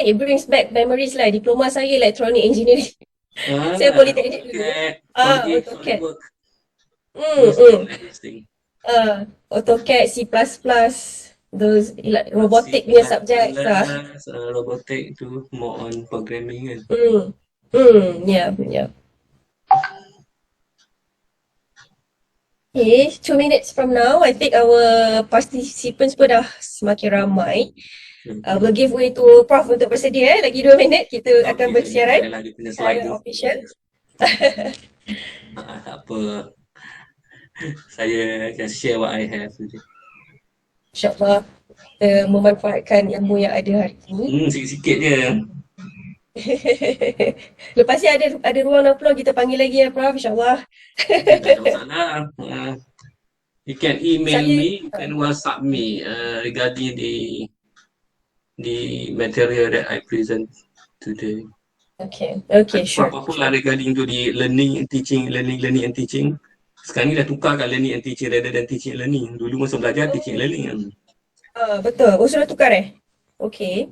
it brings back memories lah. Diploma saya electronic engineering. Saya politeknik dulu. SolidWorks, AutoCAD. SolidWorks, Hmm, those hmm. all interesting. AutoCAD, C++, those like C++, robotic punya subjects lah. robotic itu more on programming kan. Yeah, yeah. Okay, 2 minutes from now, I think our participants pun dah semakin ramai. We'll give way to Prof untuk bersedia. Lagi 2 minit, kita akan Okay, bersiaran adalah dia punya slide secara tu. official. Tak apa. Saya just share what I have saja. InsyaAllah, kita memanfaatkan ilmu yang ada hari ini. Sikit-sikit je. Lepas ni ada ruang 60, kita panggil lagi ya Prof, insyaAllah. Tak ada masalah. You can email Saya, me, you can WhatsApp me regarding the material that I present today. okay, sure. Apa-apa lah regarding to the learning and teaching, learning and teaching. Sekarang ni dah tukar kan learning and teaching rather than teaching and learning. Dulu masa belajar teaching and learning kan. Betul. Oh, sudah tukar eh? Okay.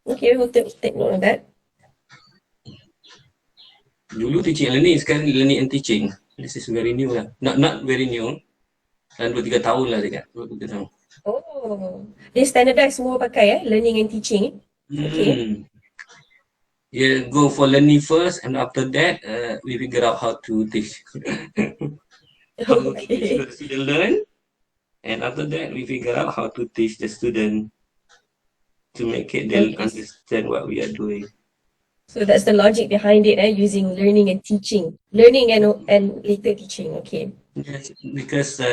Okay, we'll take note of that. Dulu teaching and learning, sekarang learning and teaching. This is very new lah. Not very new. Dan 2-3 tahun lah dekat. 2-3 tahun. Oh, dia standardized semua pakai learning and teaching. Okay. Yeah, go for learning first and after that we figure out how to teach. How to teach the student learn, and after that we figure out how to teach the student to make it they'll understand what we are doing. So that's the logic behind it, using learning and teaching. Learning and later teaching, okay. Yes, because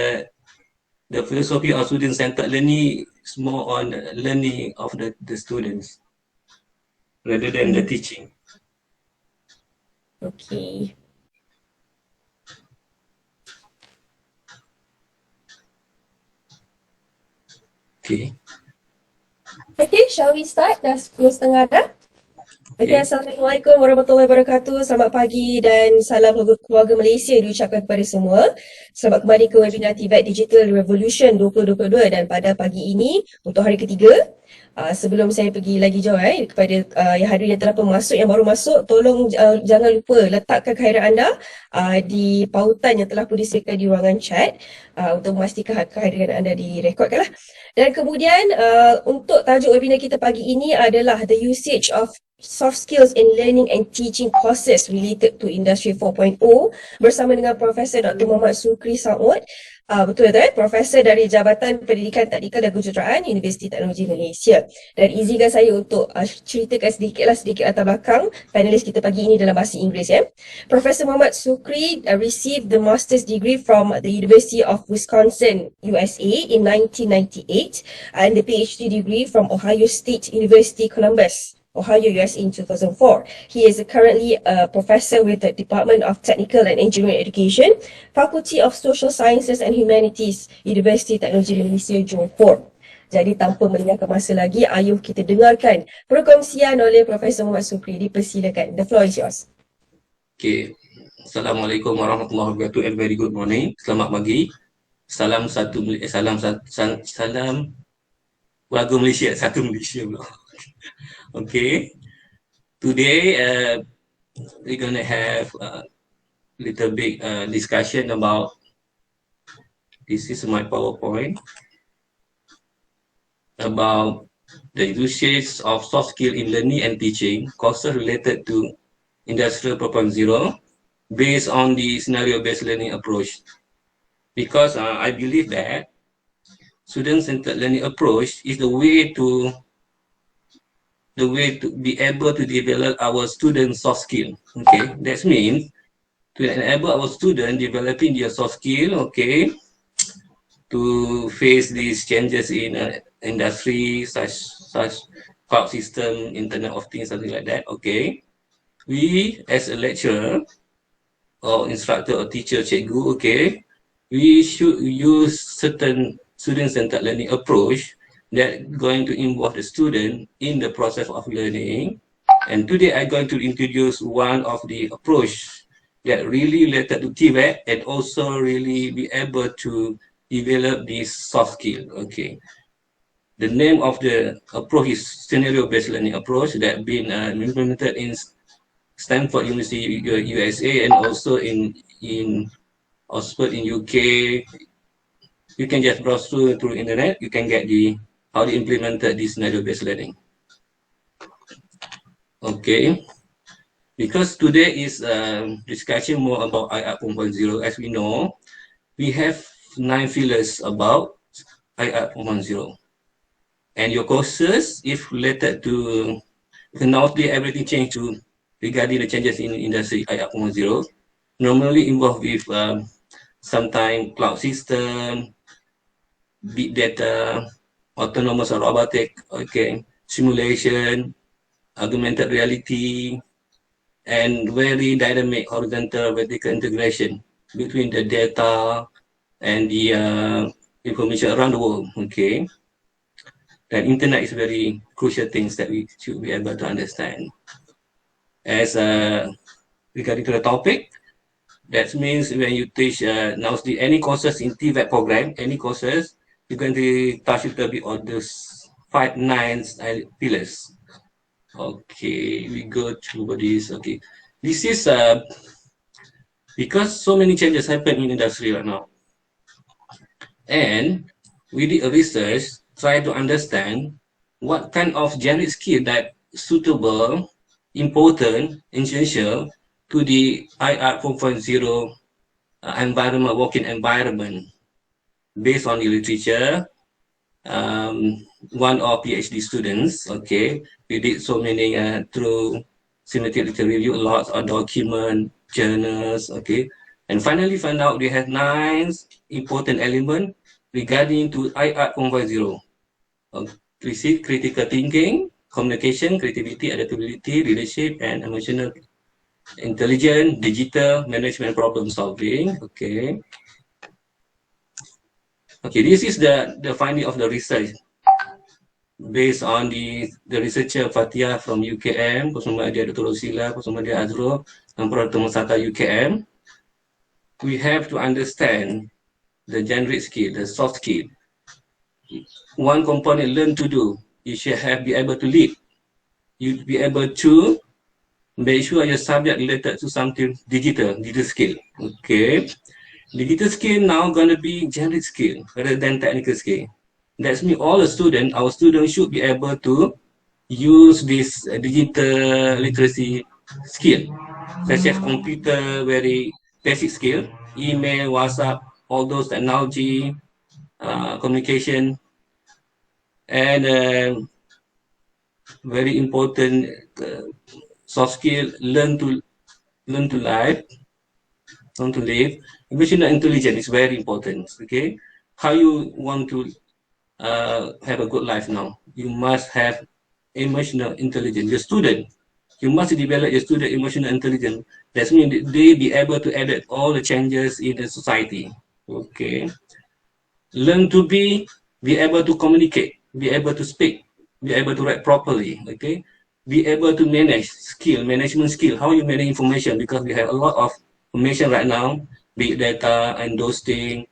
the philosophy of student-centered learning is more on learning of the students rather than the teaching. Okay. Okay, shall we start? Dah 10:30 dah. Okay, Assalamualaikum warahmatullahi wabarakatuh. Selamat pagi dan salam keluarga Malaysia diucapkan kepada semua. Selamat kembali ke webinar TVET Digital Revolution 2022 dan pada pagi ini untuk hari ketiga. Sebelum saya pergi lagi jauh kepada yang hadir yang telah masuk, yang baru masuk, tolong jangan lupa letakkan kehadiran anda di pautan yang telah pun disediakan di ruangan chat untuk memastikan kehadiran anda direkodkan lah. Dan kemudian untuk tajuk webinar kita pagi ini adalah the usage of soft skills in learning and teaching courses related to Industry 4.0 bersama dengan Profesor Dr. Muhammad Sukri Saud. Betul Profesor dari Jabatan Pendidikan Tadika dan Kejuruteraan Universiti Teknologi Malaysia. Dan izinkan saya untuk ceritakan sedikit latar belakang panelis kita pagi ini dalam bahasa Inggeris Profesor Muhammad Sukri received the master's degree from the University of Wisconsin, USA in 1998 and the PhD degree from Ohio State University, Columbus, Ohio, US in 2004. He is currently a professor with the Department of Technical and Engineering Education, Faculty of Social Sciences and Humanities, Universiti Teknologi Malaysia, Johor. Jadi tanpa melengahkan masa lagi, ayuh kita dengarkan perkongsian oleh Profesor Muhammad Sukri. Dipersilakan. The floor is yours. Okay. Assalamualaikum warahmatullahi wabarakatuh and very good morning. Selamat pagi. Salam warga Malaysia, satu Malaysia pula. Okay, today we're gonna have a little bit discussion about, this is my PowerPoint, about the usage of soft skill in learning and teaching courses related to Industrial 4.0 based on the scenario-based learning approach. Because I believe that student-centered learning approach is the way to be able to develop our student soft skill. Okay, that means to enable our student developing their soft skill, okay, to face these changes in industry such cloud system, Internet of Things, something like that. Okay, we as a lecturer or instructor or teacher, cikgu, okay, we should use certain student-centered learning approach that going to involve the student in the process of learning. And today I'm going to introduce one of the approach that really related to TVET and also really be able to develop this soft skill. Okay, The name of the approach is scenario-based learning approach that been implemented in Stanford University, USA, and also in Oxford in UK. You can just browse through internet. You can get how they implemented this scenario-based learning. Okay, because today is discussion more about IR 4.0. As we know, we have 9 pillars about IR 4.0. And your courses, if related to nowadays everything changed to regarding the changes in industry IR 4.0, normally involved with sometimes cloud system, big data, autonomous or robotic, okay, simulation, augmented reality, and very dynamic horizontal vertical integration between the data and the information around the world, okay. And internet is very crucial things that we should be able to understand. As regarding to the topic, that means when you teach now any courses in TVET program, any courses, you're going to touch a little bit on those 5 9 pillars. Okay, we go through this. Okay, this is because so many changes happen in industry right now, and we did a research try to understand what kind of generic skill that suitable, important, essential to the IR 4.0 environment, working environment, based on the literature. One of PhD students, okay, we did so many through systematic literature review, lots of document, journals, okay, and finally found out we have 9 important elements regarding to IR 4.0. Critical thinking, communication, creativity, adaptability, leadership, and emotional intelligence, digital management, problem solving. Okay. Okay, this is the finding of the research based on the researcher Fatia from UKM, bersama dia Dr. Rosila, bersama dia Azrul, dan Prof. Masata UKM. We have to understand the generic skill, the soft skill. One component learn to do. You should be able to lead. You be able to make sure your subject related to something digital skill. Okay. Digital skill now gonna be generic skill rather than technical skill. That means all our students should be able to use this digital literacy skill, such as computer, very basic skill, email, WhatsApp, all those technology, communication, and very important soft skill, learn to live. Want to live. Emotional intelligence is very important. Okay, how you want to have a good life now? You must have emotional intelligence. Your student, you must develop your student emotional intelligence. That means they be able to adapt all the changes in the society. Okay, learn to be able to communicate, be able to speak, be able to write properly. Okay, be able to manage management skill. How you manage information, because we have a lot of information right now, big data and those things.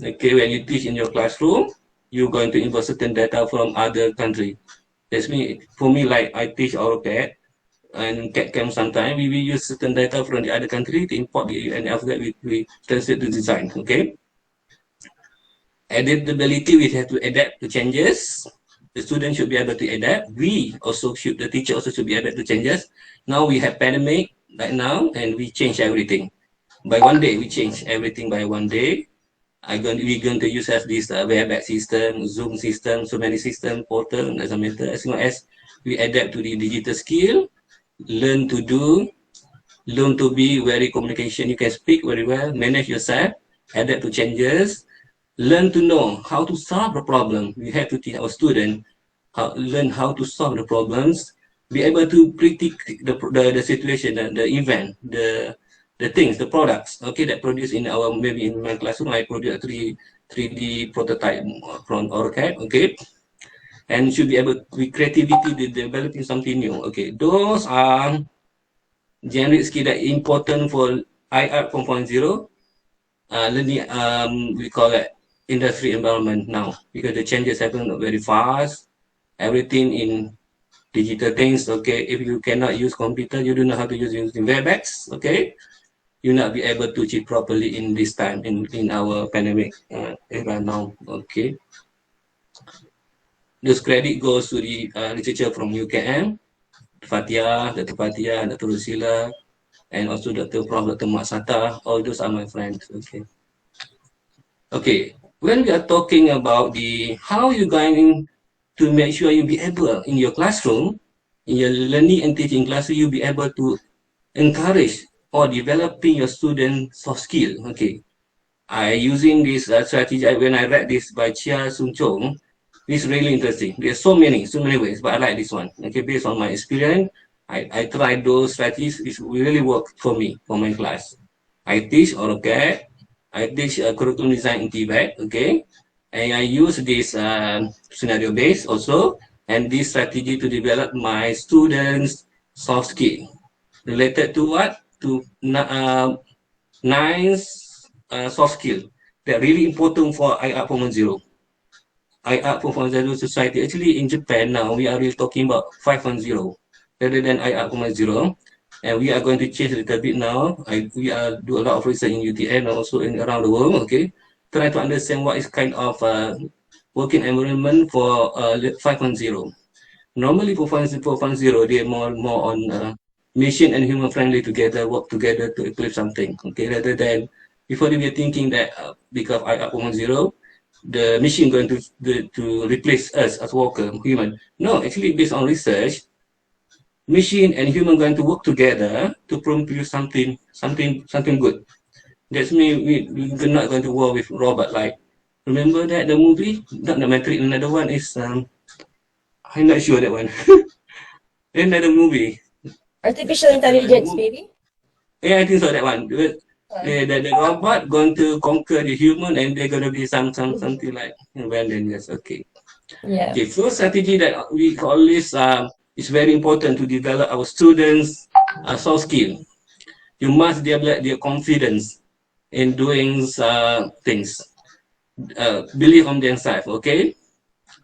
Okay, when you teach in your classroom, you're going to import certain data from other country. That's me. For me, like I teach AutoCAD and CAD/CAM sometimes, we will use certain data from the other country to import and after that we translate to design. Okay. Adaptability, we have to adapt to changes. The student should be able to adapt. The teacher also should be able to changes. Now we have pandemic right now, and we change everything. By one day, we change everything by one day. We're going to use this WebEx system, Zoom system, so many systems, portal, as long as we adapt to the digital skill, learn to do, learn to be very communication. You can speak very well, manage yourself, adapt to changes, learn to know how to solve the problem. We have to teach our students learn how to solve the problems, be able to predict the situation, the event, the things, the products, okay, that produce maybe in my classroom, I produce a 3D prototype from AutoCAD, okay, and should be able with creativity developing something new. Okay, those are generic skill that important for IR 4.0. Learning, we call it industry environment now, because the changes happen very fast. Everything in digital things. Okay, if you cannot use computer, you don't know how to use using WebEx. Okay, you not be able to cheat properly in this time in our pandemic era now. Okay, this credit goes to the literature from UKM, Fatia, Dr. Fatia, Dr. Rusila, and also Dr. Mak Sata. All those are my friends. Okay. Okay. When we are talking about the how you going to make sure you be able in your classroom, in your learning and teaching classroom, you be able to encourage or developing your student soft skill. Okay. I using this strategy when I read this by Chia Sun Chong. It's really interesting. There's so many ways, but I like this one. Okay, based on my experience, I tried those strategies. It really worked for me, for my class. I teach AutoCAD. I teach curriculum design in Tibet. Okay, and I use this scenario based also, and this strategy to develop my students' soft skill related to what? To nine soft skill that really important for IR 410. IR 410 society. Actually, in Japan now, we are really talking about 510 rather than IR 410. And we are going to change a little bit now. We are do a lot of research in UTN and also in around the world. Okay, try to understand what is kind of working environment for 510. Normally, for 410, they are more on mission and human friendly together, work together to achieve something. Okay, rather than before we are thinking that because IR 410, the machine going to replace us as worker, human. No, actually based on research, machine and human going to work together to produce something good. That's mean we're not going to work with robot like. Remember that the movie? Not the Matrix. Another one is I'm not sure that one. Another movie. Artificial intelligence, maybe? Yeah, I think so. That one. The robot going to conquer the human, and they're going to be something like abandoned. Yes, okay. Yeah. Okay, first strategy that we call this is very important to develop our students' soft skill. You must develop their confidence in doing things. Believe on themselves, okay?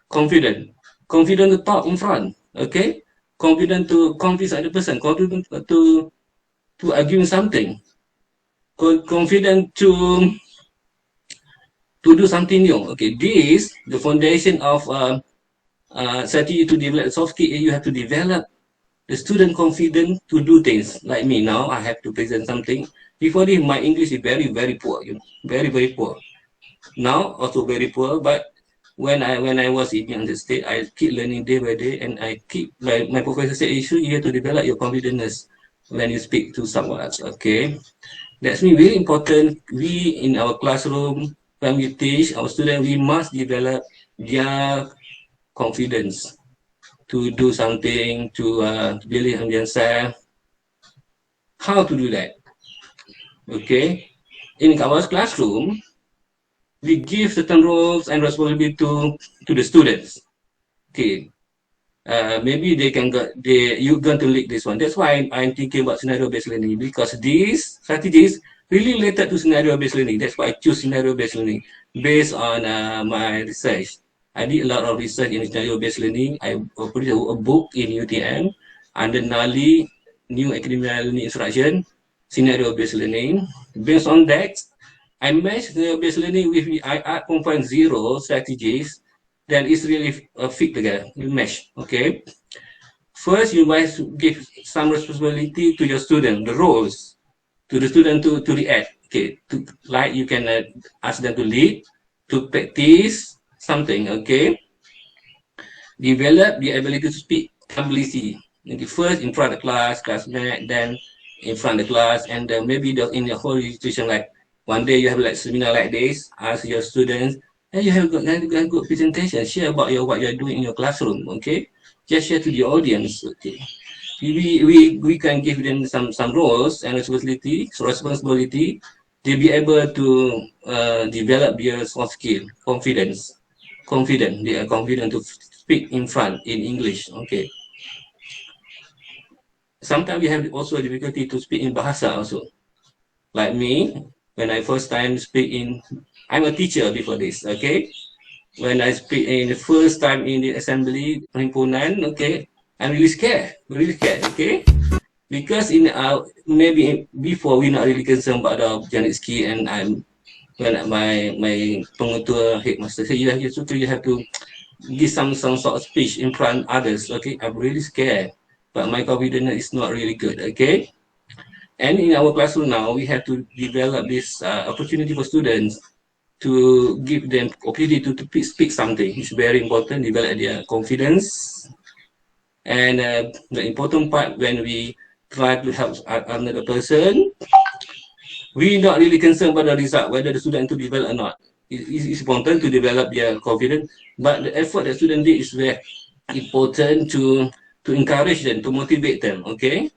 Confident. Confident to talk in front, okay? Confident to convince other person. Confident to argue something. Confident to do something new. Okay, this the foundation of strategy to develop soft skill. You have to develop the student confident to do things. Like me now, I have to present something. Before this, my English is very poor. Very poor. Now also very poor. But when I was in the state, I keep learning day by day, and I keep my professor said, you have to develop your confidence when you speak to someone else. Okay, that's me very important. We in our classroom when we teach our students, we must develop their confidence to do something, to believe in themselves. How to do that? Okay, in our classroom, we give certain roles and responsibility to the students. Okay, maybe they can go, you're going to lead this one. That's why I'm thinking about scenario-based learning, because these strategies really related to scenario-based learning. That's why I choose scenario-based learning based on my research. I did a lot of research in scenario-based learning. I produced a book in UTM under NALI, New Academic Learning Instruction, scenario-based learning. Based on that, I matched scenario-based learning with the IR 4.0 strategies that is really fit together, you mesh, okay? First, you must give some responsibility to your student, the roles, to the student to react, okay? Like you can ask them to lead, to practice something, okay? Develop the ability to speak publicly. First in front of the classmate, then in front of the class, and then maybe in the whole institution, like one day you have like seminar like this, ask your students, and you have a good presentation, share about what you're doing in your classroom, okay? Just share to the audience, okay? We can give them some roles and responsibility to be able to develop their soft skill, confident. They are confident to speak in front in English. Okay. Sometimes we have also difficulty to speak in Bahasa also. Like me, when I first time speak in, I'm a teacher before this, okay? When I speak in the first time in the assembly, perhimpunan, okay, I'm really scared, okay? Because in maybe before we not really concerned about the genetic skill, and I'm when my pengetua headmaster say you have to give some sort of speech in front others, okay? I'm really scared, but my confidence is not really good, okay? And in our classroom now, we have to develop this opportunity for students to give them opportunity to speak something. It's very important, develop their confidence. And the important part when we try to help another person, we not really concerned about the result, whether the student to develop or not. It's important to develop their confidence, but the effort the student did is very important to encourage them, to motivate them, okay?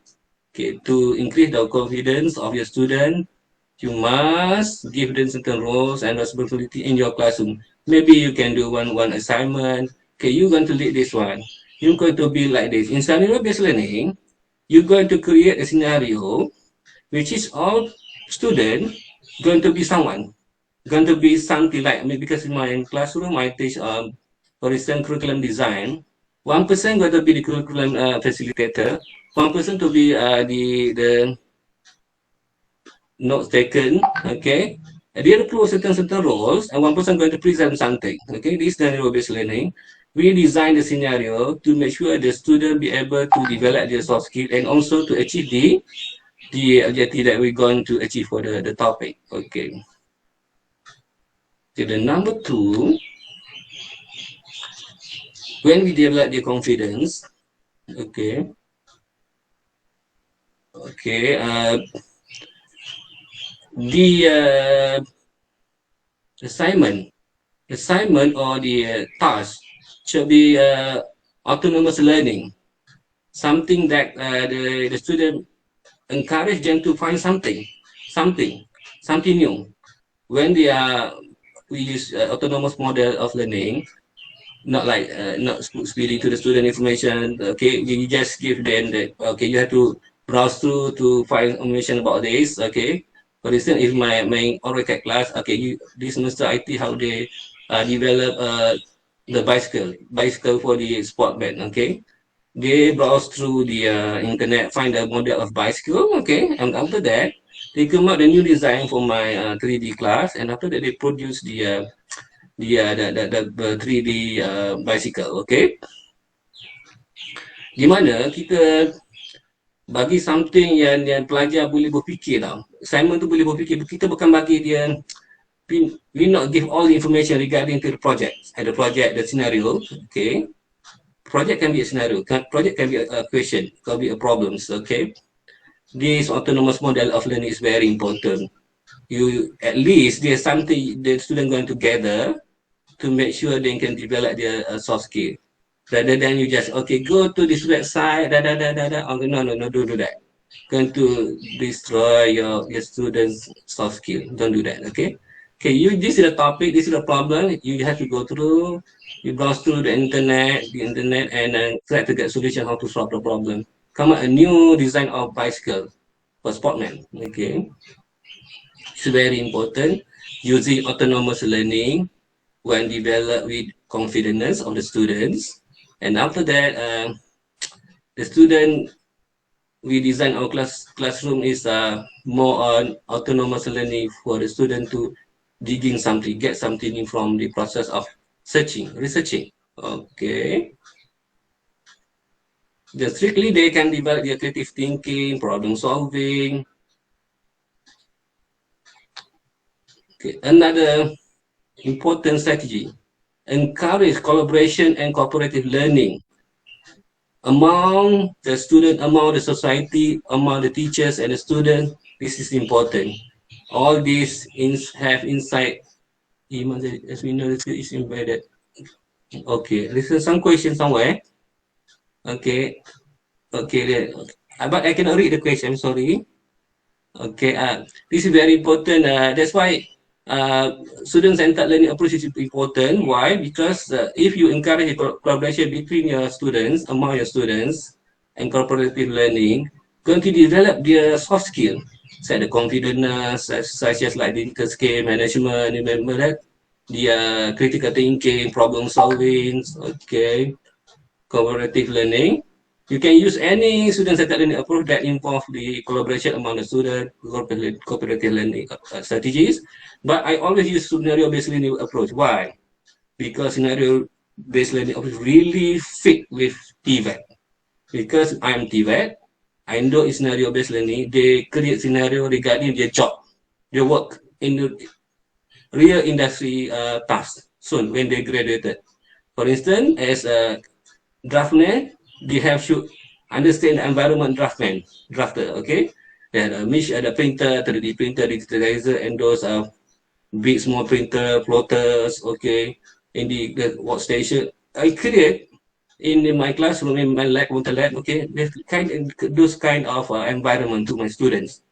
Okay, to increase the confidence of your student, you must give them certain roles and responsibility in your classroom. Maybe you can do one assignment. Okay, you're going to lead this one. You're going to be like this. In scenario-based learning, you're going to create a scenario which is all student going to be someone, going to be something like me, because in my classroom I teach for instance curriculum design. One person going to be the curriculum facilitator, one person to be the notes taken, okay? And the other close certain roles, and one person going to present something, okay? This scenario-based learning. We design the scenario to make sure the student be able to develop their soft skill and also to achieve the objective that we're going to achieve for the topic, okay? So the number two, when we develop the confidence, okay, the assignment or the task should be autonomous learning, something that the student encourage them to find something new. When we use autonomous model of learning, not like not speeding to the student information. Okay, you just give them that. Okay, you have to browse through to find information about this. Okay, for instance, if my AutoCAD class, okay, this semester IT how they develop the bicycle for the sport band. Okay, they browse through the internet, find a model of bicycle. Okay, and after that they come out the new design for my 3D class, and after that they produce the 3D bicycle, okay? Di mana kita bagi something yang pelajar boleh berfikir tau. Assignment tu boleh berfikir. Kita bukan bagi dia, we not give all the information regarding to the project. The project, the scenario, okay? Project can be a scenario. Project can be a question, can be a problems, okay? This autonomous model of learning is very important. You at least there's something the student going to gather to make sure they can develop their soft skill, rather than you just okay go to this website okay, no, don't do that. Going to destroy your students soft skill. Don't do that. Okay, this is a topic, this is a problem, you have to go through, you browse through the internet and try to get solution how to solve the problem, come up a new design of bicycle for sportmen. Okay, it's very important using autonomous learning when developed with confidence of the students. And after that, the student, we design our classroom is more on autonomous learning for the student to digging something, get something in from the process of researching. Okay. Just strictly they can develop their creative thinking, problem solving. Okay. Another important strategy, encourage collaboration and cooperative learning among the student, among the society, among the teachers and the students. This is important. All these have insight, as we know, this is embedded. Okay, there's some question somewhere. Okay, but I cannot read the question, sorry. Okay, this is very important. That's why student-centered learning approach is important. Why? Because if you encourage collaboration between your students, among your students, and cooperative learning, going to develop their soft skill. set the confidence, such as like digital skill management, remember that? The critical thinking, problem solving, okay, collaborative learning. You can use any student-centered learning approach that involve the collaboration among the student, cooperative learning strategies. But I always use scenario-based learning approach. Why? Because scenario-based learning approach really fit with TVET. Because I'm TVET, I know in scenario-based learning, they create scenario regarding their job, their work in the real industry tasks soon when they graduated. For instance, as a draftman, they have to understand the environment drafter, okay? And the printer, 3D printer, digitalizer, and those big small printer, plotters, okay? In the workstation, I create in my classroom, in my lab, okay? Those kind of environment to my students.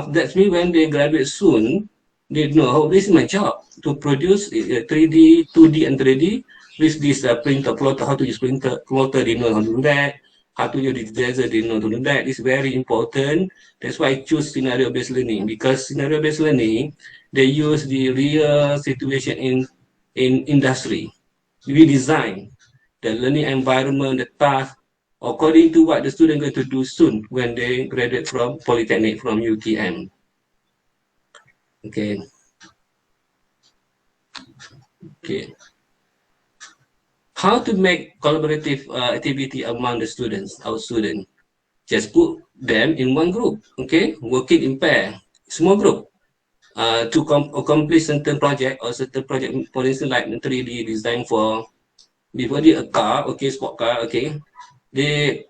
That's me when they graduate soon, they know how this is my job to produce 3D, 2D, and 3D with this printer plotter, how to use printer plotter, they know how to do that, how to use digitizer, they know how to do that. It's very important. That's why I choose scenario-based learning, because scenario-based learning, they use the real situation in industry. We design the learning environment, the task, according to what the student going to do soon when they graduate from Polytechnic, from UTM. Okay. Okay. How to make collaborative activity among the students, our students? Just put them in one group, okay? Working in pair, small group, to accomplish certain project or certain project, for instance, like 3D design for, before a car, okay, sport car, okay? They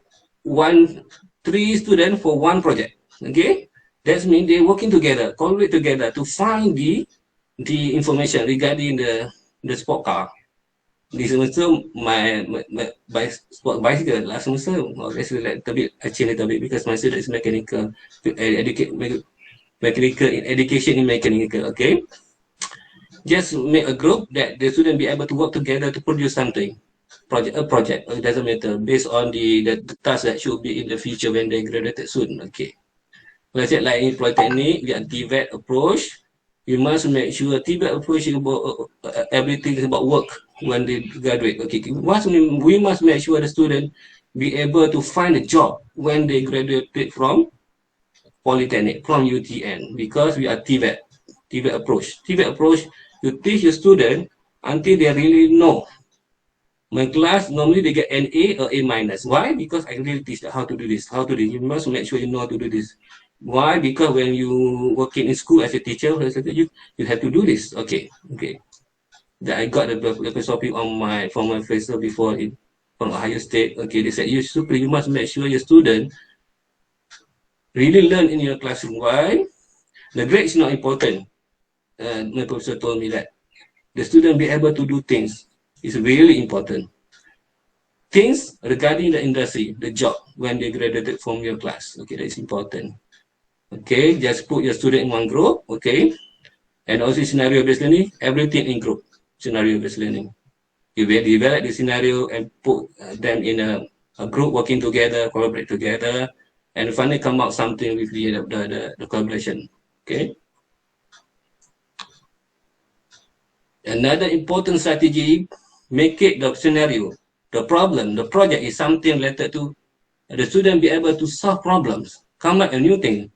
three students for one project, okay? That means they working together, collaborate together to find the information regarding the sport car. Di semester my sport bicycle last semester, obviously like I change a little bit because my student is mechanical, mechanical education in mechanical, okay? Just make a group that the student be able to work together to produce something. Project, it doesn't matter, based on the task that should be in the future when they graduated soon, okay? Let's say like in Polytechnic, we have TVET approach. We must make sure TVET approach is about everything is about work when they graduate. Okay, we must make sure the student be able to find a job when they graduate from Polytechnic, from UTN, because we are TVET. TVET approach. TVET approach, you teach your student until they really know. My class, normally they get an A or A minus. Why? Because I really teach them how to do this, how to do this. You must make sure you know how to do this. Why? Because when you working in school as a teacher, you have to do this. Okay, okay. That I got the philosophy from my professor before from Ohio State. Okay, they said you must make sure your student really learn in your classroom. Why? The grade is not important. My professor told me that the student be able to do things is really important. Things regarding the industry, the job, when they graduated from your class. Okay, that's important. Okay, just put your student in one group, okay? And also scenario-based learning, everything in group, scenario-based learning. You will develop the scenario and put them in a group working together, collaborate together, and finally come out something with the collaboration, okay? Another important strategy, make it the scenario, the problem, the project is something related to the student be able to solve problems, come up a new thing,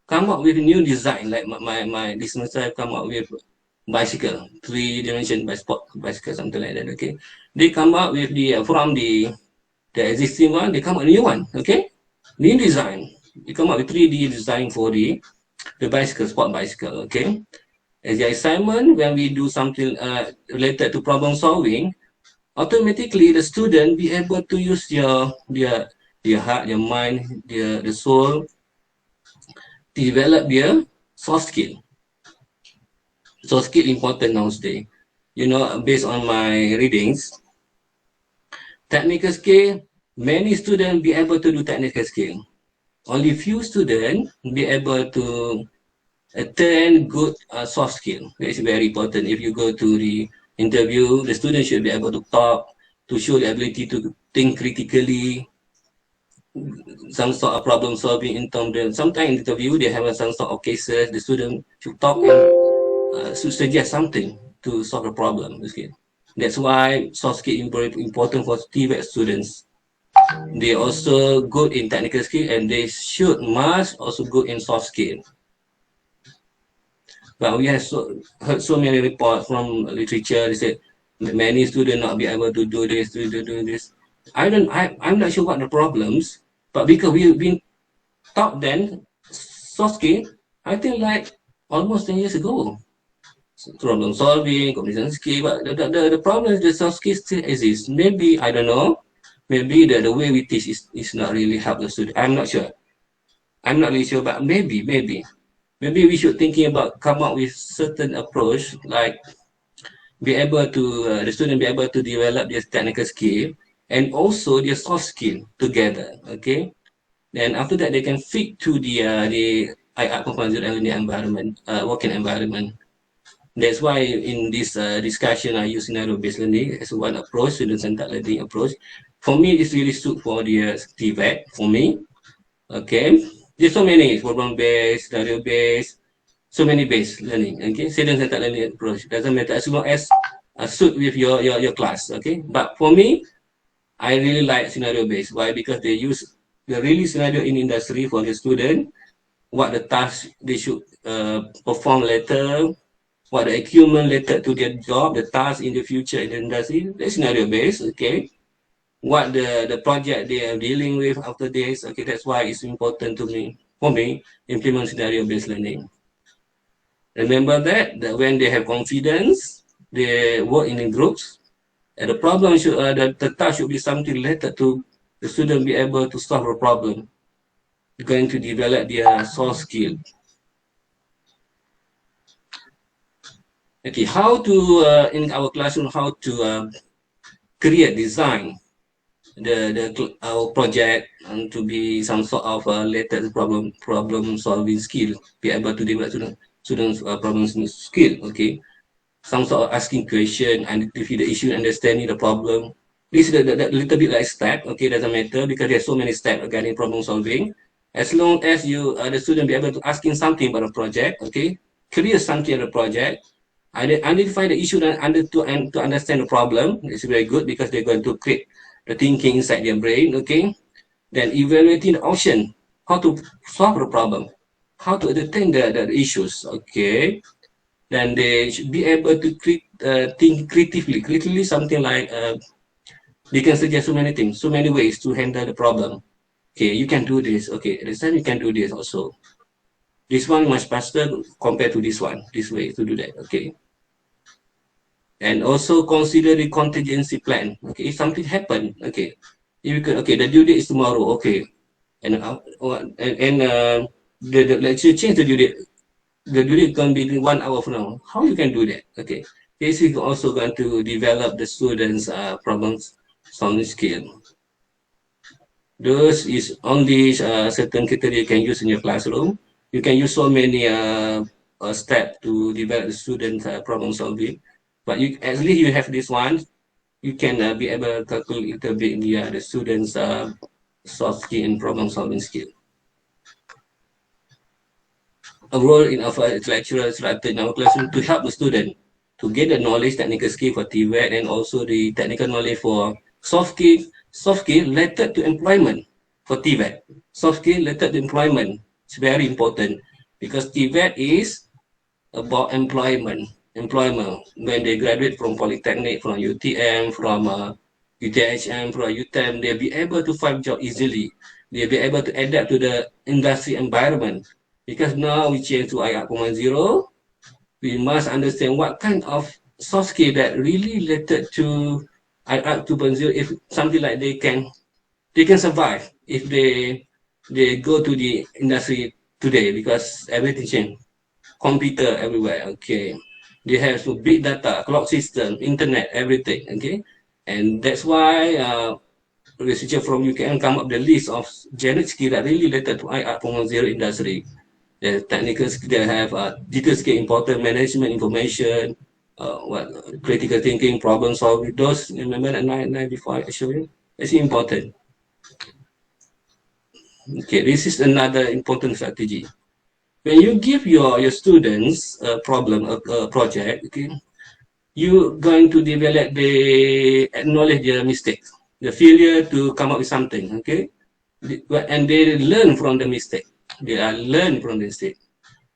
come up with a new design, like my this semester come up with bicycle, 3-dimension bicycle, something like that, okay? They come up with from the existing one, they come up with a new one, okay? New design, they come up with 3D design for the bicycle, sport bicycle, okay? As the assignment, when we do something related to problem solving, automatically the student be able to use their heart, their mind, the soul to develop their soft skill. Soft skill important nowadays. You know, based on my readings, technical skill, many students be able to do technical skill. Only few students be able to attain good soft skill. That is very important. If you go to the interview, the student should be able to talk, to show the ability to think critically, some sort of problem solving in terms of sometimes in interview they have some sort of cases, the student should talk and should suggest something to solve the problem. Okay. That's why soft skill is very important for TVET students. They also good in technical skill and they must also good in soft skill. But we have heard so many reports from literature. They said many students not be able to do this, to do this. I'm not sure what the problems, but because we've been taught then soft skill, I think like almost 10 years ago. Problem solving, communication skill, but the problem is the soft skills still exist. Maybe, I don't know, maybe the way we teach is not really help the student. I'm not sure. I'm not really sure, but maybe we should thinking about come up with certain approach, like be able to the student be able to develop their technical skill and also their soft skill together. Okay, then after that they can fit to the IR 4.0 and the environment, working environment. That's why in this discussion I use scenario-based learning as one approach, student-centered learning approach. For me, it's really suit for the TVET. For me, okay. There's so many problem-based, scenario-based, so many based learning. Okay, student-centered learning approach doesn't matter as long as suit with your class. Okay, but for me, I really like scenario-based. Why? Because they use the really scenario in industry for the student, what the task they should perform later, what the equipment related to their job, the task in the future in the industry, that's scenario based, okay. What the project they are dealing with after this, okay, that's why it's important to me, for me, implement scenario based learning. Remember that when they have confidence, they work in groups, and the problem should, the task should be something related to the student be able to solve a problem, going to develop their soft skill. Okay, how to in our classroom how to create design our project to be some sort of latest problem solving skill, be able to develop students problem skill. Okay, some sort of asking question, identify the issue, understanding the problem. This is the little bit like step. Okay, doesn't matter because there's so many steps regarding problem solving. As long as you the student be able to asking something about a project. Okay, create something on the project. Identify the issue and to understand the problem. It's very good because they're going to create the thinking inside their brain. Okay, then evaluating the option, how to solve the problem, how to understand the issues. Okay, then they should be able to think creatively something like they can suggest so many things, so many ways to handle the problem. Okay, you can do this. Okay, this time you can do this also. This one much faster compared to this one, this way to do that. Okay. And also consider the contingency plan. Okay, if something happen, okay, if you could, okay, the due date is tomorrow. Okay, and let's say change the due date. The due date can be 1 hour from now. How you can do that? Okay, this is also going to develop the students' problem solving skill. Those is only certain criteria you can use in your classroom. You can use so many steps to develop the students' problem solving. But at least you have this one, you can be able to calculate a little bit the students' soft skill and problem solving skill. A role in our lecturers in our classroom to help the student to get the knowledge, technical skill for TVET and also the technical knowledge for soft skill related to employment for TVET. Soft skill related to employment is very important because TVET is about employment when they graduate from polytechnic, from UTM, from UTHM, from UTM, they'll be able to find job easily. They'll be able to adapt to the industry environment because now we change to IR 4.0. We must understand what kind of soft skill that really related to IR 2.0. If something like they can survive if they go to the industry today because everything changed. Computer everywhere. Okay. They have big data, cloud system, internet, everything. Okay, and that's why researcher from UKM come up the list of generic skill that really related to IR 4.0 industry. The technical skill they have digital skill, important management information, critical thinking, problem solving. Those remember that nine before I show you. It's important. Okay, this is another important strategy. When you give your students a problem, a project, okay, you're going to develop the acknowledge their mistakes, the failure to come up with something, okay? And they learn from the mistake. They are learn from the mistake.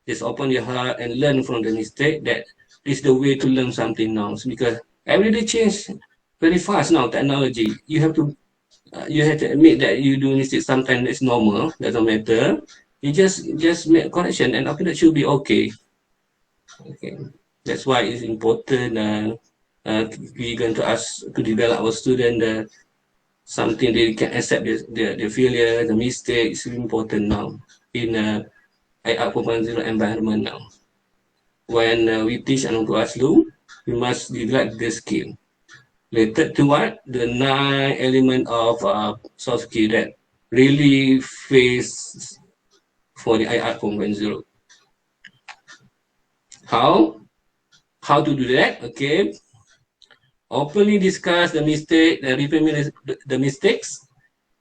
Just open your heart and learn from the mistake. That is the way to learn something now. Because every day change very fast now. Technology. You have to admit that you do mistake. Sometimes it's normal. Doesn't matter. You just make a correction, and after that should be okay. Okay. That's why it's important. We're going to ask to develop our student something they can accept the failure, the mistake. It's really important now in AI 4.0 environment now. When we teach in a classroom, we must develop this skill. Related to what? The 9 element of soft skill that really face for the AI 4.0. How? How to do that? Okay. Openly discuss the mistake, the mistakes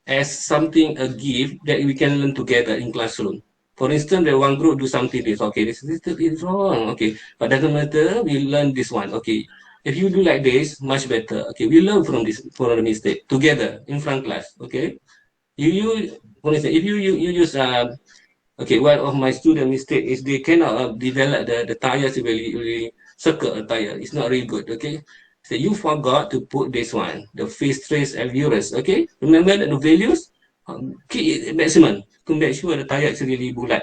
as something, a gift that we can learn together in classroom. For instance, the one group do something this, okay, this is wrong, okay, but doesn't matter, we learn this one, okay. If you do like this, much better, okay, we learn from the mistake together in front class, okay. For instance, if you use, okay, one of my student mistake is they cannot develop the tires really circle a tire, it's not really good, okay. So you forgot to put this one, the phase trace alveolus, okay? Remember that the values, keep it maximum to make sure the tire is really bulat,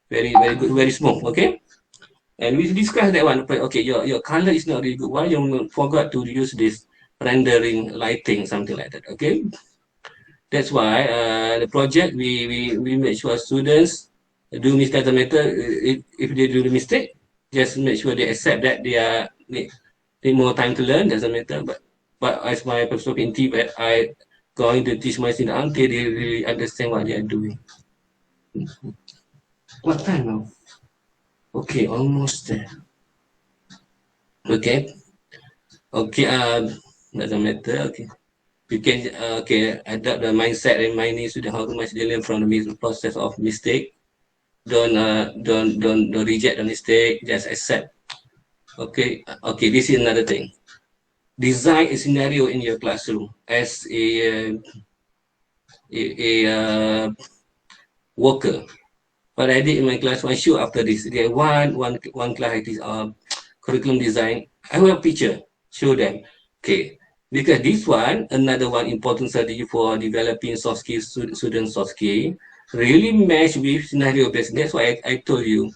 very good, very smooth, okay? And we discuss that one, okay, your color is not really good. Why you forgot to use this rendering lighting, something like that, okay? That's why the project, we make sure students do mistake, doesn't matter if they do the mistake, just make sure they accept that they are need more time to learn, doesn't matter. But as my professor in Tibet, I going to teach my students until they really understand what they are doing. What time now? Okay, almost there. Okay, okay, doesn't matter. Okay, you can okay adapt the mindset and reminding students how much they learn from the process of mistake. Don't reject the mistake. Just accept. Okay, okay. This is another thing. Design a scenario in your classroom as a worker. What I did in my class, one show after this, there one class it is curriculum design. I have a picture, show them. Okay, because this one, another one important strategy for developing soft skills, student soft skill, really match with scenario based. That's why I told you,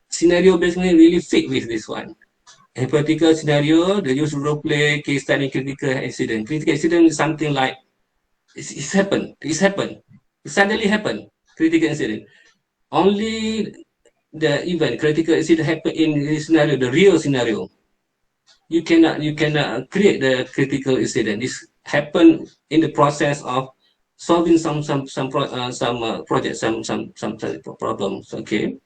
scenario based really fit with this one. Hypothetical scenario, the use role play, case study, critical incident. Critical incident is something like it's happened. It's happened. It suddenly happened. Critical incident. Only the event critical incident happen in this scenario, the real scenario. You cannot create the critical incident. This happen in the process of solving some project, some problems. Okay.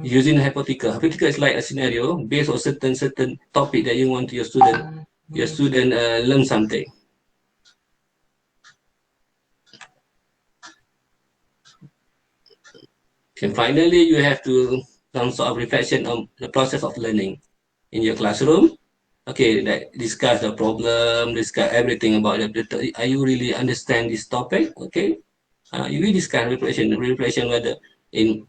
Using hypothetical. Hypothetical is like a scenario based on certain topic that you want your student learn something. And finally, you have to some sort of reflection on the process of learning in your classroom. Okay, that discuss the problem, discuss everything about the are you really understand this topic? Okay, you will discuss reflection whether in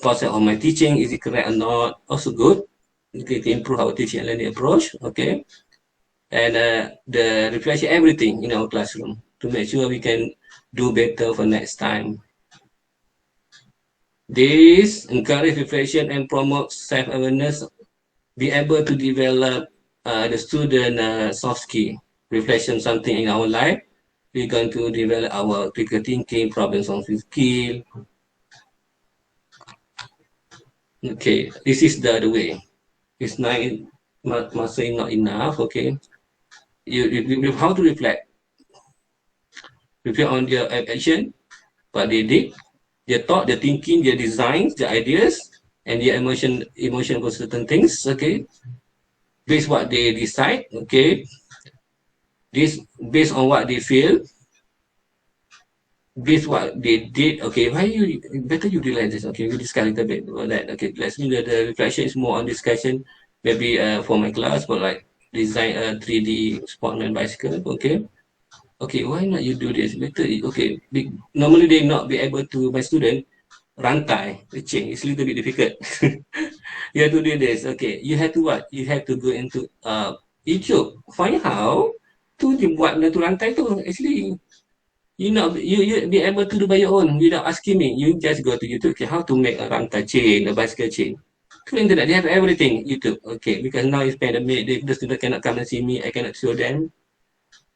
process of my teaching is it correct or not. Also good. Okay, to improve our teaching and learning approach. Okay, and the reflection everything in our classroom to make sure we can do better for next time. This encourage reflection and promote self-awareness, be able to develop the student soft skill, reflection something in our life. We're going to develop our critical thinking, problem solving skill. Okay, this is the way. It's not, must say not enough, okay. You how to reflect on their action, what they did, their thought, their thinking, their designs, their ideas, and their emotion for certain things, okay. Based what they decide, okay. This based on what they feel, this what they did. Okay, why you better you realize this. Okay, we discuss a little bit about that. Okay, let's me the reflection is more on discussion. Maybe for my class, but like design a 3D sportman bicycle. Okay, okay, why not you do this? Better. Okay, normally they not be able to my student rantai the chain. It's a little bit difficult. You have to do this. Okay, you have to what? You have to go into YouTube. Find how to buat tu rantai tu. Actually, you be able to do by your own without asking me. You just go to YouTube. Okay, how to make a rantai chain, a bicycle chain. To internet, they have everything. YouTube. Okay, because now it's pandemic, the student cannot come and see me. I cannot show them.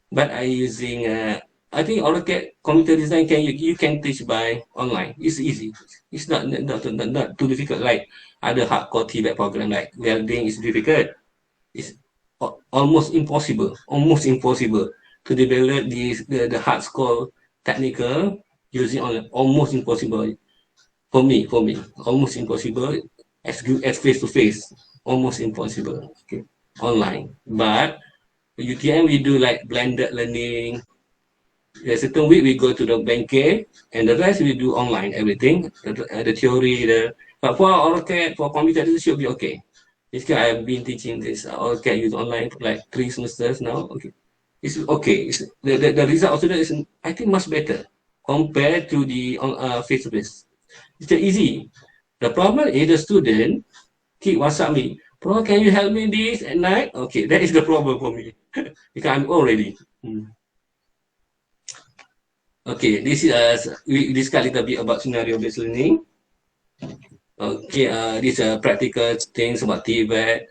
But I using I think AutoCAD computer design you can teach by online. It's easy. It's not too difficult like other hardcore TVET program like welding is difficult. It's almost impossible. Almost impossible to develop the hardcore technical using online. Almost impossible for me. Almost impossible as face to face. Almost impossible. Okay. Online. But UTM we do like blended learning. A certain week we go to the banquet, and the rest we do online everything. The theory, but for AutoCAD for computer it should be okay. This guy I've been teaching this AutoCAD use online for like 3 semesters now. Okay, it's okay. The result also is I think much better compared to the face to face. It's easy. The problem is the student keep WhatsApp me. Bro, can you help me this at night? Okay, that is the problem for me because I'm already. Okay, this is we discuss a little bit about scenario-based learning. Okay, these are practical things about TVET.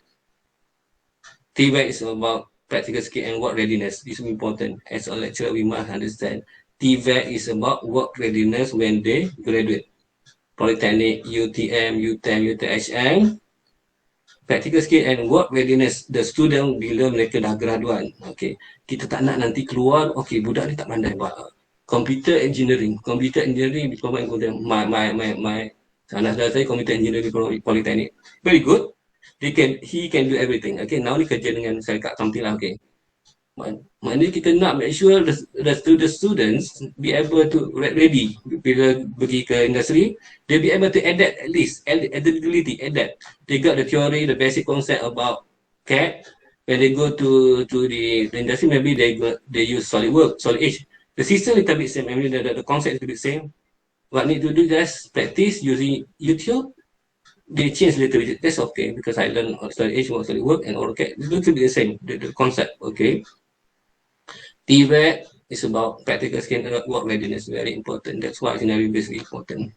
TVET is about practical skill and work readiness. This is important. As a lecturer, we must understand. TVET is about work readiness when they graduate. Polytechnic, UTM, UTM, UTHM. Practical skill and work readiness. The student bila mereka dah graduate. Okay, kita tak nak nanti keluar. Okay, budak ni tak pandai buat computer engineering diploma in computer. My anak saya computer engineering polytechnic. Very good. He can do everything. Okay, now ni kerja dengan syarikat something lah. Okay. Maknanya kita nak make sure the students be able to ready bila pergi ke industri, they be able to adapt at least, adaptability, adapt. They got the theory, the basic concept about CAD. When they go to the industry, maybe they use SolidWorks, Solid Edge. The system is a bit same. I mean, the concept is a bit same. What need to do just practice using YouTube. They change a little bit. That's okay because I learned Solid Edge, SolidWorks, and AutoCAD. It's a little bit the same. The concept, okay. TVET is about practical skill and work readiness. Very important. That's why scenario-based is important.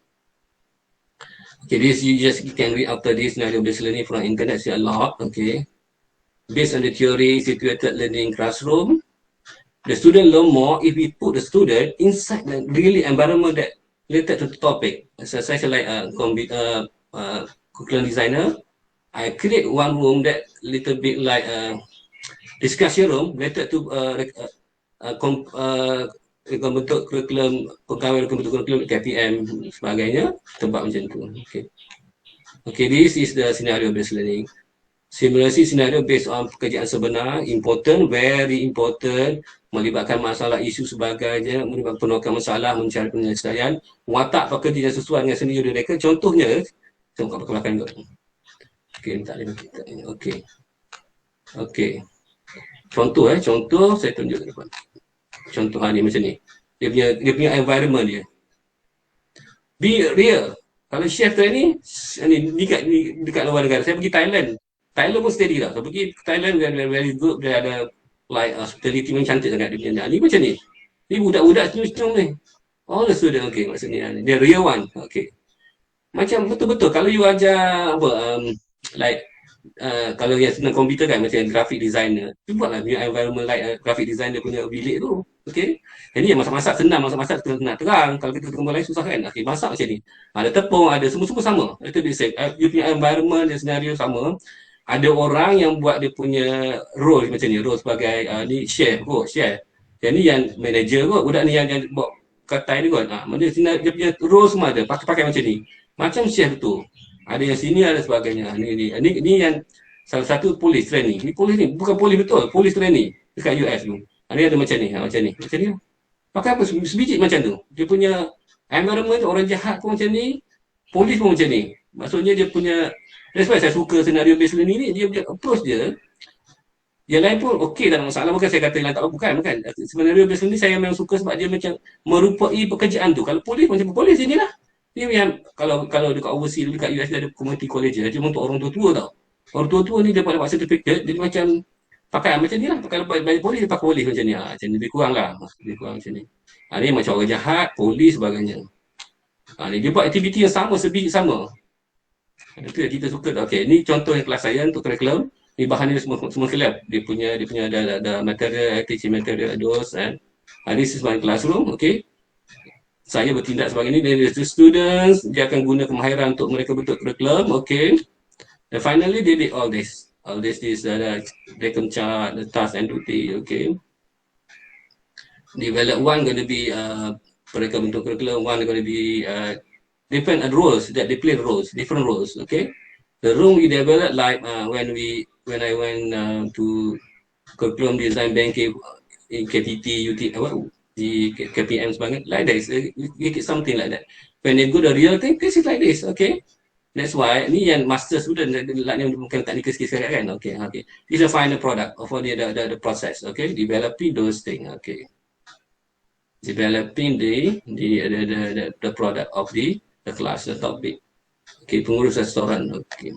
Okay, this you can read after this scenario-based learning from internet. See a lot. Okay. Based on the theory, situated learning classroom. The student learn more if we put the student inside the really environment that related to the topic. Such like a curriculum designer, I create one room that little bit like a discussion room related to bentuk curriculum, pegawai bentuk curriculum KPM sebagainya, tempat macam tu. Okay. Okay, this is the scenario-based learning. Simulasi scenario based on pekerjaan sebenar, important, very important, melibatkan masalah isu sebagainya, melibatkan penolakan masalah, mencari penyelesaian, watak pekerja yang sesuai dengan sendiri mereka. Contohnya, saya buka belakang juga. Okey, tak ada kita. Okey. Okey. Contoh saya tunjuk ke depan. Contoh ni macam ni. Dia punya environment dia. Be real. Kalau chef training, ni dekat luar negara. Saya pergi Thailand. Thailand pun steady lah. So pergi Thailand very good. Dia ada like hospitality yang cantik sangat dia punya. Ni macam ni. Ni budak-budak senyum-senyum ni. All the student okay maksudnya. Dia real one. Okay. Macam betul-betul. Kalau you ajar apa like kalau yang senang komputer kan macam graphic designer. You buatlah punya environment like graphic designer punya bilik tu. Okay. Jadi yang masak-masak senang. Masak-masak senang terang. Kalau kita tempat lain susah kan. Okay, masak macam ni. Ada tepung, ada semua sama. Itu dia say. You punya environment, dia senario sama. Ada orang yang buat dia punya role macam ni, role sebagai ni chef kot, chef. Yang ni yang manager kot, budak ni yang buat katai ni kot. Dia punya role semua ada, pakai macam ni. Macam chef tu. Ada yang sini, ada sebagainya. Ni yang salah satu polis training. Ni polis ni, bukan polis betul, polis training dekat US tu. Ni ada macam ni, macam ni. Pakai apa? Sebiji macam tu. Dia punya environment, orang jahat pun macam ni, polis pun macam ni. Maksudnya dia punya, that's why saya suka senario based learning ni, dia punya approach dia, yang lain pun okey, tak ada masalah. Bukan saya kata yang lain tak bagus, bukan. Sebenarnya based learning saya memang suka sebab dia macam merupai pekerjaan tu. Kalau polis macam polis inilah. Dia yang kalau dekat overseas, dekat US ada community college, dia cuma untuk orang tua-tua tau. Orang tua-tua ni dia dapat certificate, dia macam pakai macam ni lah. Kalau bagi polis dia pakai polis macam ni. Macam ni lebih kurang lah. Lebih kurang macam ni. Ni macam orang jahat, polis sebagainya. Ni dia buat aktiviti yang sama, sebiji sama. Itu yang kita suka tak. Okay, ni contoh yang kelas saya untuk curriculum. Ni bahan ni semua kelab. Dia punya ada material, teaching material, those and this is my classroom, okay. Saya bertindak sebagai ni, dan the students, dia akan guna kemahiran untuk mereka bentuk curriculum, okay. And finally, they did all this. They can chart, the task and duty, okay. Develop one going to be mereka bentuk curriculum, one going to be different roles that they play different roles, okay. The room we developed like when I went to curriculum design banking in KTT, UT, the KPM sebagainya, like this, make it something like that. When they go the real thing, this is like this, okay. That's why ni yang master student like ni bukan technical skills kan, okay. This is a final product for the process, okay. Developing those things, okay. Developing the product of the class, the topic. Okay, pengurus restoran, okay.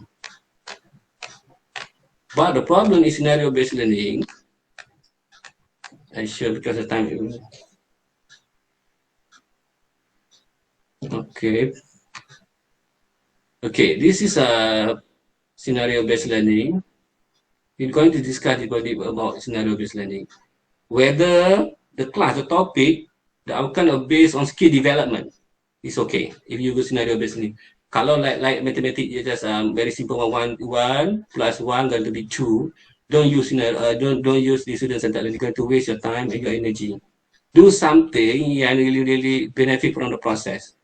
But the problem is scenario-based learning. I sure because of time. Okay. Okay, this is a scenario-based learning. We're going to discuss about scenario-based learning. Whether the class, the topic, the outcome are based on skill development. It's okay if you go scenario-based learning. Kalau like mathematics, you just very simple one plus one going to be 2. Don't use don't use the student-centered learning. You're going to waste your time and your energy. Do something yang really benefit from the process.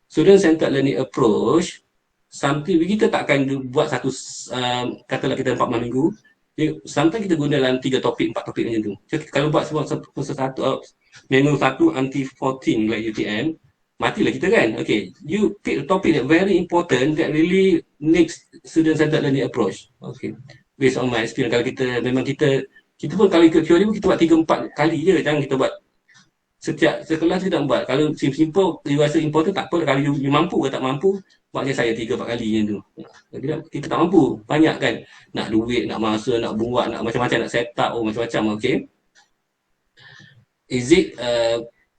Student-centered learning approach, something kita takkan buat satu katalah kita 4 minggu. Sometimes kita guna dalam 3 topik, 4 topik macam tu. Jadi kalau buat satu minggu 1 until 14 like UTM, matilah kita kan. Okay, you pick a topic that very important that really needs student-centered learning approach. Okay, based on my experience, kalau kita pun kalau ikut teori pun kita buat 3-4 kali je. Jangan kita buat setiap sekelas kita buat. Kalau simple, you rasa important tak apa. Kalau you mampu ke tak mampu, buat macam saya 3-4 kali je tu. Kita tak mampu, banyak kan. Nak duit, nak masa, nak buat, nak macam-macam, nak set up, macam-macam, okay. Is it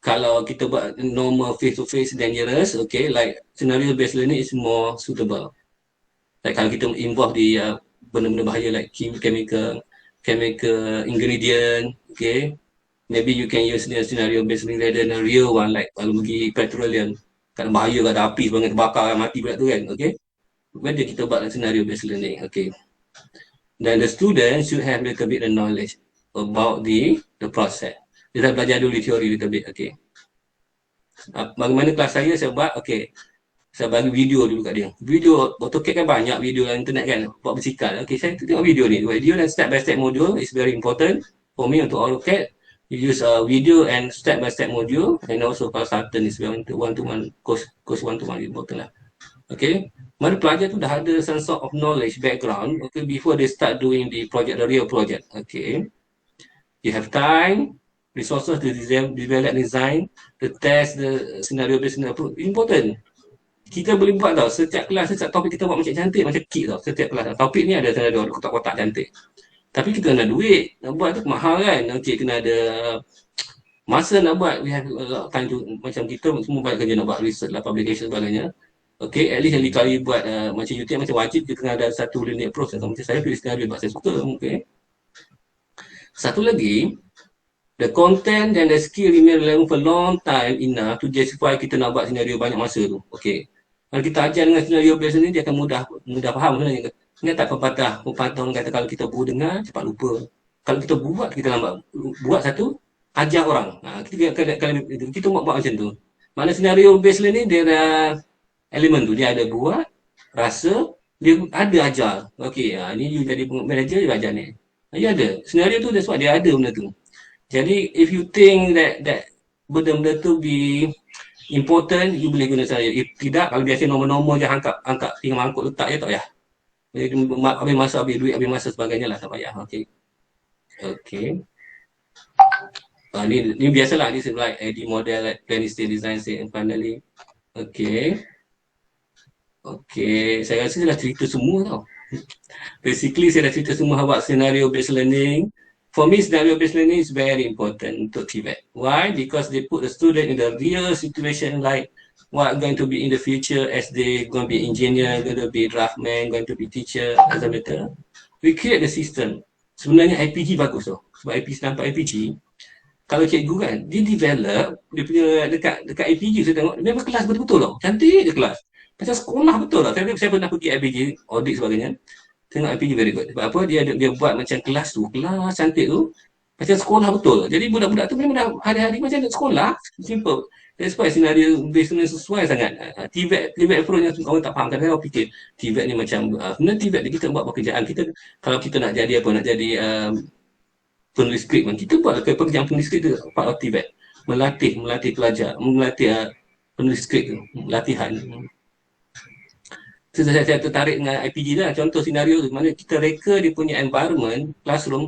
kalau kita buat normal face-to-face dangerous, okay, like scenario-based learning is more suitable. Like kalau kita involve di benda-benda bahaya like chemical ingredient, okay, maybe you can use the scenario-based learning rather than a real one, like kalau pergi petroleum, kan bahaya, ada api sebenarnya terbakar, mati pula tu kan, okay. Whether kita buat scenario-based learning, okay. Then the student should have a little bit of knowledge about the process. Dia dah belajar dulu teori little bit, okay. Bagaimana kelas saya buat, okay. Saya bagi video dulu kat dia. Video AutoCAD kan banyak video dalam internet kan, buat bersikal. Okay, saya tengok video ni. Video dan step by step module is very important for me untuk AutoCAD. You use a video and step by step module, and also kalau Saturn is one-to-one, course one-to-one important lah. Okay. Mana pelajar tu dah ada some sort of knowledge, background, okay, before they start doing the project, the real project. Okay. You have time, resources to develop design, to test the scenario-based approach. Important. Kita boleh buat tau, setiap kelas, setiap topik kita buat macam cantik, macam kit tau. Setiap kelas, topik ni ada senario kotak-kotak cantik. Tapi kita kena duit, nak buat tu mahal kan. Okay, kena ada masa nak buat. We have a lot of time to, macam kita semua banyak kerja nak buat research lah, publication sebagainya. Okay, at least kali buat macam YouTube, macam wajib kita kena ada satu linear approach. Macam saya pilih scenario sebab saya suka, okay. Satu lagi, the content and the skill remain relevant for long time enough to justify kita nak buat scenario banyak masa tu. Okay. Kalau kita ajar dengan scenario based ni, dia akan mudah faham sebenarnya. Ingat tak pepatah orang kata kalau kita baru dengar, cepat lupa. Kalau kita buat, kita lambat. Buat satu, ajar orang. Kita buat macam tu. Mana scenario based ni, dia ada elemen tu. Dia ada buat, rasa, dia ada ajar. Okay, ni you jadi manager, you ajar ni. Dia ada. Scenario tu, that's why dia ada benda tu. Jadi, if you think that benda-benda tu be important, you boleh guna saya. If tidak, kalau biasa nombor-nombor je angkat tinggal mangkuk letak je tak payah. Jadi habis masa, habis duit, habis masa sebagainya lah, tak payah. Okay. Okay. Ni biasalah, this is like AD model, like planning state design state and finally. Okay. Okay, saya rasa saya dah cerita semua tau. Basically, saya dah cerita semua about scenario based learning. For me, scenario based learning is very important untuk TVET. Why? Because they put the student in the real situation, like what going to be in the future as they going to be engineer, going to be draftman, going to be teacher, doesn't matter. We create the system. Sebenarnya IPG bagus tau. Sebab nampak IPG, kalau cikgu kan, dia develop, dia punya dekat IPG saya tengok, dia memang kelas betul-betul tau. Cantik dia kelas. Macam sekolah betul tau. Saya pernah pergi IPG, audit sebagainya. Tengok IPG very good. Sebab apa? Dia buat macam kelas tu, kelas cantik tu, macam sekolah betul. Jadi budak-budak tu memang dah hari-hari macam nak sekolah. Simple. That's why scenario based learning sesuai sangat. TVET approach yang orang tak faham. Kadang-kadang orang fikir TVET ni macam, sebenarnya TVET ni kita buat pekerjaan. Kita, kalau kita nak jadi apa, nak jadi penulis skrip, kita buat pekerjaan penulis skrip tu, part of TVET. Melatih pelajar, melatih penulis skrip tu, latihan. Saya tertarik dengan IPG lah. Contoh senario tu, mana kita reka dia punya environment, classroom,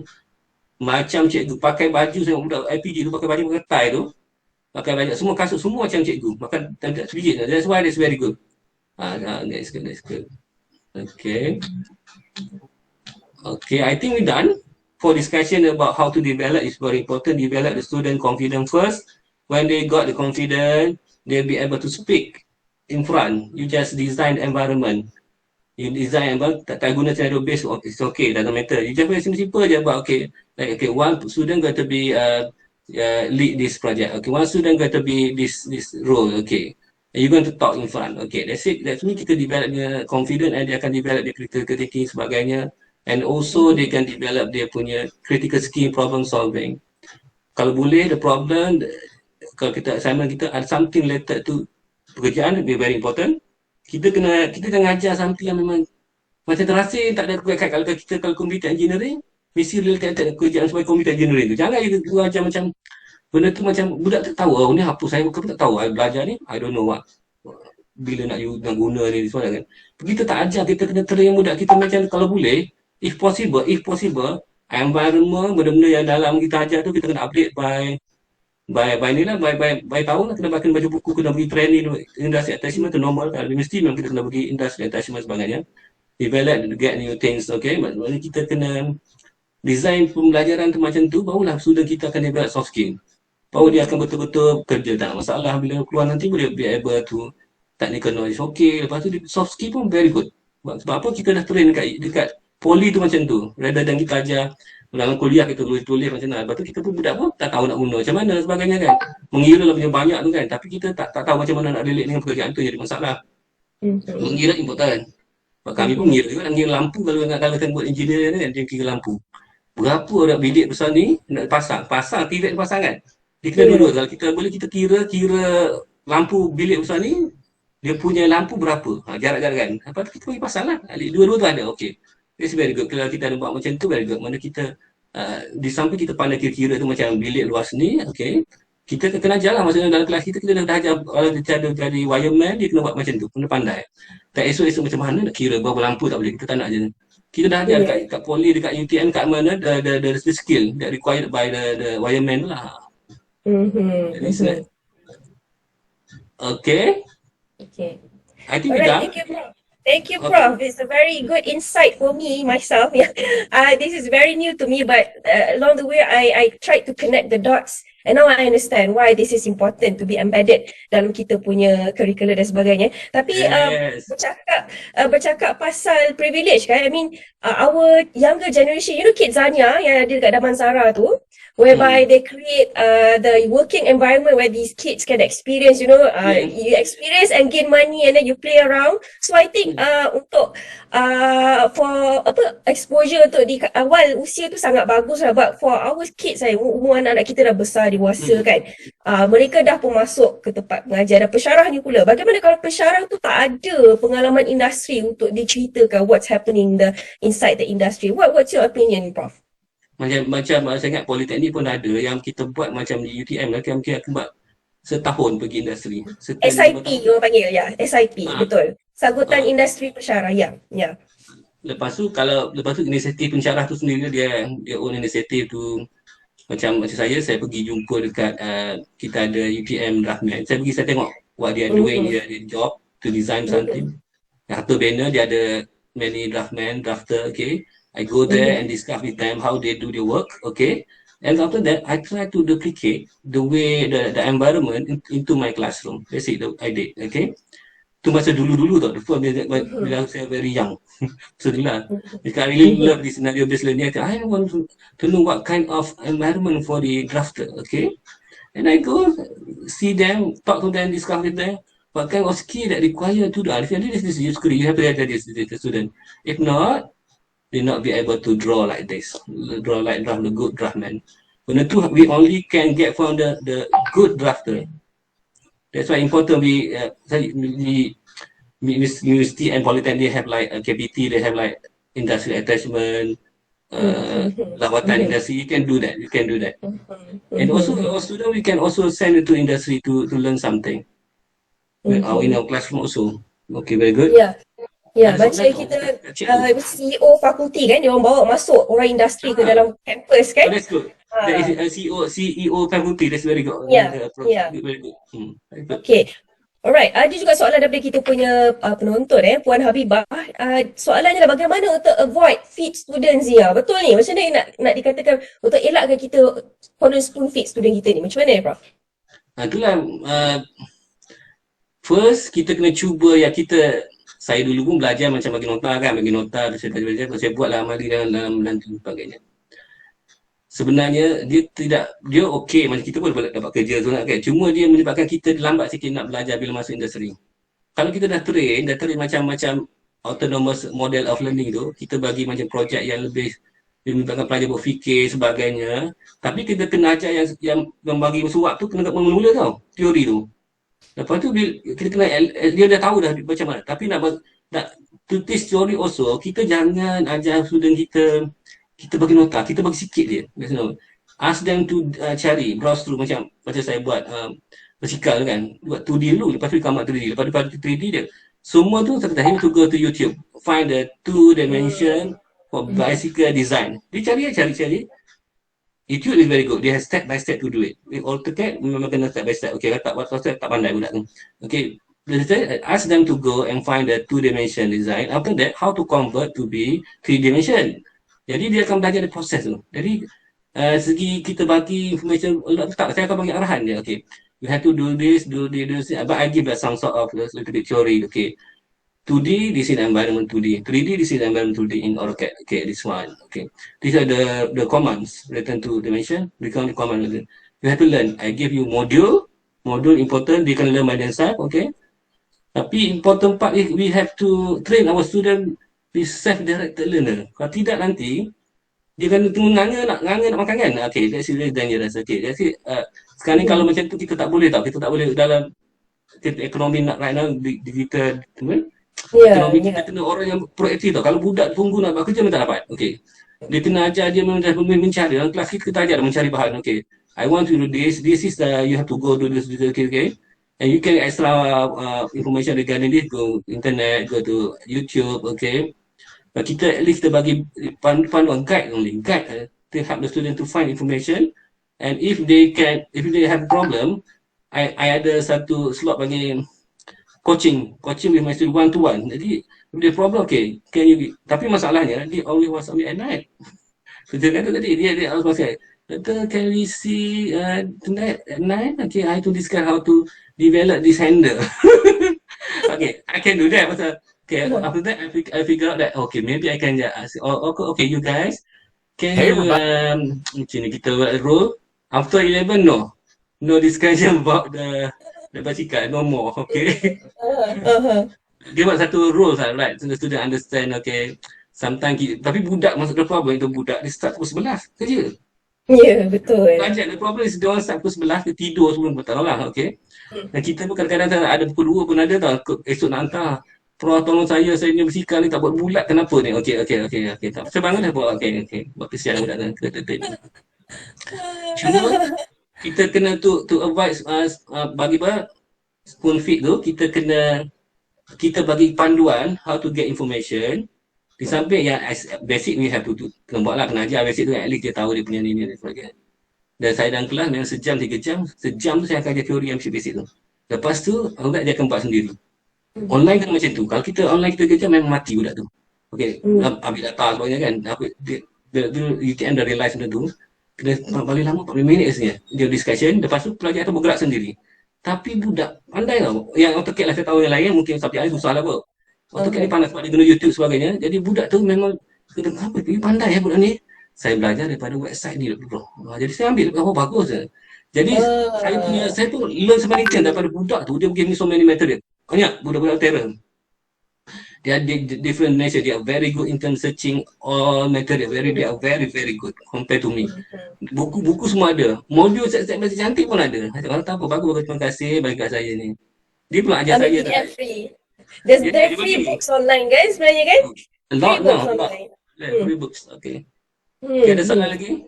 macam cikgu pakai baju, saya budak IPG tu pakai baju pakai tie tu, pakai baju, semua kasut, semua macam cikgu, makan tak sebiji. That's why that's very good. That's good. Okay. Okay, I think we're done. For discussion about how to develop is very important. Develop the student confidence first. When they got the confidence, they'll be able to speak in front. You just design the environment. You design environment, tak guna scenario based, it's okay, doesn't matter. You just very simple je about, okay, like, okay, one student got to be lead this project. Okay, one student got to be this role. Okay, and you're going to talk in front. Okay, that's it. That's mean kita develop dia confident and dia akan develop dia critical thinking sebagainya. And also they can develop dia punya critical skill problem solving. Kalau boleh the problem, kalau kita assignment kita ada something related to pekerjaan, be very important. Kita jangan ajar something yang memang macam terasa tak ada kaitan. Kalau computer engineering, mesti related dengan pekerjaan sebagai computer engineering tu. Jangan kita ajar macam benda tu macam budak tak tahu, ni apa saya bukan tak tahu. I belajar ni, I don't know what. Bila nak guna ni semua kan. Kita tak ajar, kita kena train budak kita macam kalau boleh, if possible, environment, benda-benda yang dalam kita ajar tu kita kena update by tahun lah, kena baca buku, kena pergi training industry attachment tu normal kan. Mesti memang kita kena pergi industry attachment sebagainya. Develop, get new things, okay. Maksudnya kita kena design pembelajaran tu macam tu, barulah student kita akan develop soft skill. Baru dia akan betul-betul kerja, tak masalah. Bila keluar nanti boleh be able to technical knowledge, okay. Lepas tu soft skill pun very good. Sebab apa kita dah train dekat poli tu macam tu. Rather than kita ajar dalam kuliah kita tulis macam mana. Lepas tu kita pun budak pun tak tahu nak guna macam mana sebagainya kan. Mengira lah punya banyak tu kan. Tapi kita tak tahu macam mana nak relate dengan pekerjaan tu, jadi masalah. Mengira important. Sebab kami pun mengira juga nak mengira lampu. Kalau kan buat engineer ni kan, dia kira lampu. Berapa dah bilik besar ni nak pasang TVET pasang kan. Dia kena duduk. Kalau kita boleh kita kira lampu bilik besar ni, dia punya lampu berapa. Jarak-jarak kan. Lepas tu kita pergi pasang lah. Dua-dua tu ada, okay. It's very good. Kalau kita ada buat macam tu, very good. Mana kita, di samping kita pandai kira-kira tu macam bilik luas ni, okay. Kita kena ajar lah. Maksudnya dalam kelas kita dah ajar, kalau dia ada jadi wireman, dia kena buat macam tu. Kena pandai. Tak esok-esok macam mana nak kira berapa lampu tak boleh. Kita tak nak je. Kita dah ajar kat poli, dekat UTM, kat mana, the skill that required by the wireman lah. Okay. I think we're done. Thank you, Prof. It's a very good insight for me, myself. This is very new to me, but along the way, I tried to connect the dots. And now I understand why this is important to be embedded dalam kita punya curriculum dan sebagainya. Tapi bercakap pasal privilege kan, I mean, our younger generation, you know Kidzania yang ada dekat Damansara tu, whereby they create the working environment where these kids can experience, you experience and gain money and then you play around. So I think untuk for exposure untuk di awal usia tu sangat bagus lah, but for our kids umur anak-anak kita dah besar, dewasa kan, mereka dah pun masuk ke tempat mengajar dan pensyarah ni pula. Bagaimana kalau pensyarah tu tak ada pengalaman industri untuk diceritakan what's happening inside the industry? What's your opinion, Prof? Macam saya ingat politeknik pun ada yang kita buat macam di UTM lah, kita buat setahun pergi industri. Setelah 5 SIP tahun. orang panggil ya, SIP, Ah, betul. Sangkutan ah. industri pensyarah ya. Ya. Lepas tu inisiatif pensyarah tu sendiri dia own inisiatif tu. Macam saya pergi jumpa dekat kita ada UTM Draftman. Saya tengok what they are doing, Mhm. dia job to design something. Mhm. Satu banner dia ada many draftman, drafter, okay. I go there and Mhm. discuss with them how they do their work, okay. And after that, I try to duplicate the way the environment into my classroom. That's it, I did, okay. Tu masa dulu-dulu tau, before Mhm. bila saya very young. So itulah. Mhm. Because I really Mhm. love this scenario based learning. I want to know what kind of environment for the drafter, okay. And I go see them, talk to them, discuss with them. What kind of skill that required to do? If you do this, you have to have this to the student. If not, they not be able to draw like this, draw like draft the good draftman. Benda tu we only can get from the good drafter. That's why important university and polytechnic they have like a KPT, they have like industrial attachment, Mhm. lawatan Mhm. industry. You can do that. You can do that. Mhm. And also Mhm. our student we can also send it to industry to learn something. In Mhm. our classroom also. Okay, very good. Ya. Ya, Ada macam soalan tak? kita Cikgu. CEO fakulti kan, dia orang bawa masuk orang industri ke Ah, dalam kampus oh, kan? that's good. That is Ha, CEO faculty. That's very good. ya, ya. Very good. Very good. Okey. Alright, ada juga soalan daripada kita punya penonton Puan Habibah. Soalannya adalah bagaimana untuk avoid fit students Zia? Betul ni? Macam mana nak dikatakan untuk elakkan kita corner spoon feed student kita ni? Macam mana Prof? Itulah first kita kena cuba yang saya dulu pun belajar macam bagi nota saya belajar saya buatlah amali dalam tu sebagainya. Sebenarnya dia okey macam kita pun boleh dapat kerja tu nak kan. Cuma dia menyebabkan kita lambat sikit nak belajar bila masuk industri. Kalau kita dah train macam-macam autonomous model of learning tu, kita bagi macam projek yang lebih menyebabkan pelajar berfikir sebagainya. Tapi kita kena ajar yang bagi suap tu kena kat mula-mula tau, teori tu. Lepas tu kita kena dia dah tahu dah macam mana. Tapi nak to teach theory also, kita jangan ajar student kita bagi nota, kita bagi sikit je. Ask them to browse through macam saya buat basikal kan. Buat 2D dulu, lepas tu come out 3D. Lepas tu 3D dia. Semua tu saya kata, you to go to YouTube. Find the two Hmm. dimension for Mhm. bicycle design. Dia cari. YouTube is very good. Dia has step by step to do it. With AutoCAD, memang kena step by step. Okay, kalau tak buat step, tak pandai budak tu. Okay, ask them to go and find the two-dimension design. After that, how to convert to be three-dimension. Jadi, dia akan belajar the proses tu. Jadi, segi kita bagi information, tak, saya akan bagi arahan dia. Okay, you have to do this, do this. But I give some sort of little bit theory. Okay, 2D, this is environment 2D. 3D, this is environment 2D in AutoCAD. Okay, this one. Okay. These are the commands written to dimension. Become the command. You have to learn. I give you module. Module important. They can learn by themselves. Okay. Tapi important part is we have to train our student be self-directed learner. Kalau tidak nanti, dia kan tunggu nganga nak makan kan? Okay, that's really dangerous. Okay, that's it. Sekarang ni kalau Mhm. macam tu kita tak boleh tau. Kita tak boleh dalam ekonomi nak right now, digital, Ya, ekonomi kita ya. kena orang yang proaktif tau. Kalau budak tunggu nak buat kerja memang tak dapat. Okey. Dia kena ajar dia mencari. Dalam kelas kita ajar dia mencari bahan. Okey. I want to do this. This is you have to go do this. Okay. And you can extra information regarding this. Go internet, go to YouTube. Okay. But kita at least kita bagi panduan guide only. Guide to help the student to find information. And if they have problem, I ada satu slot bagi coaching with my student one to one. Jadi the problem okay, can you tapi masalahnya dia always WhatsApp me at night. So dia kata tadi dia harus masuk. Kata can we see tonight at night? Okay, I to discuss how to develop this handle. Okay, I can do that. Pasal okay, after that I figure out that okay, maybe I can just ask. Oh, okay, you guys, can Hey, you everybody. macam ni kita buat rule after 11 no discussion about the basikal no more. Okay. Aha. Dia buat satu rules lah, right? So the student understand, okay. Sometimes tapi budak masuk the problem itu budak dia start pukul 11 kerja. Ya, betul. Belajar the problem is dia orang start pukul 11 dia tidur sebelum tak tahu lah, okay. Dan kita pun kadang-kadang ada pukul 2 pun ada tau esok nak hantar. Prof tolong saya punya basikal ni tak buat bulat kenapa ni? Okay. Tak. Saya bangun dah buat okay. Buat kesian budak tu. Cuma kita kena to avoid bagi apa spoon feed tu, kita bagi panduan how to get information. Di samping yang basic we have to kena buat lah, kena ajar basic tu, at least dia tahu dia punya ni dan sebagainya. Dan saya dalam kelas memang sejam, 3 jam, sejam tu saya akan ajar teori yang basic tu. Lepas tu, budak dia akan buat sendiri. Online kan macam tu. Kalau kita online kita 3 jam, memang mati budak tu. Okay, ambil data sebagainya kan. UTM dah realise benda tu. Kena paling lama 40 minit rasanya. Dia discussion, lepas tu pelajar tu bergerak sendiri. Tapi budak pandai tau. Yang AutoCAD lah saya tahu, yang lain mungkin subjek lain susah lah kot. AutoCAD ni pandai sebab dia guna YouTube sebagainya. Jadi budak tu memang kena apa dia pandai ya budak ni. Saya belajar daripada website ni bro. Jadi saya ambil bagus je. Jadi saya pun learn sebanyak daripada budak tu. Dia give me so many material. Banyak budak-budak veteran. They are different nature. They are very good in terms searching all material. They are very very good compared to me. Buku-buku semua ada. Modul set-set masih cantik pun ada. Kalau tak apa, bagus, terima kasih bagi kat saya ni. Dia pula ajar saya. PDF free. There's free books online guys sebenarnya kan? A lot Free books now. online. Free books. Okay. Okay, ada soalan lagi?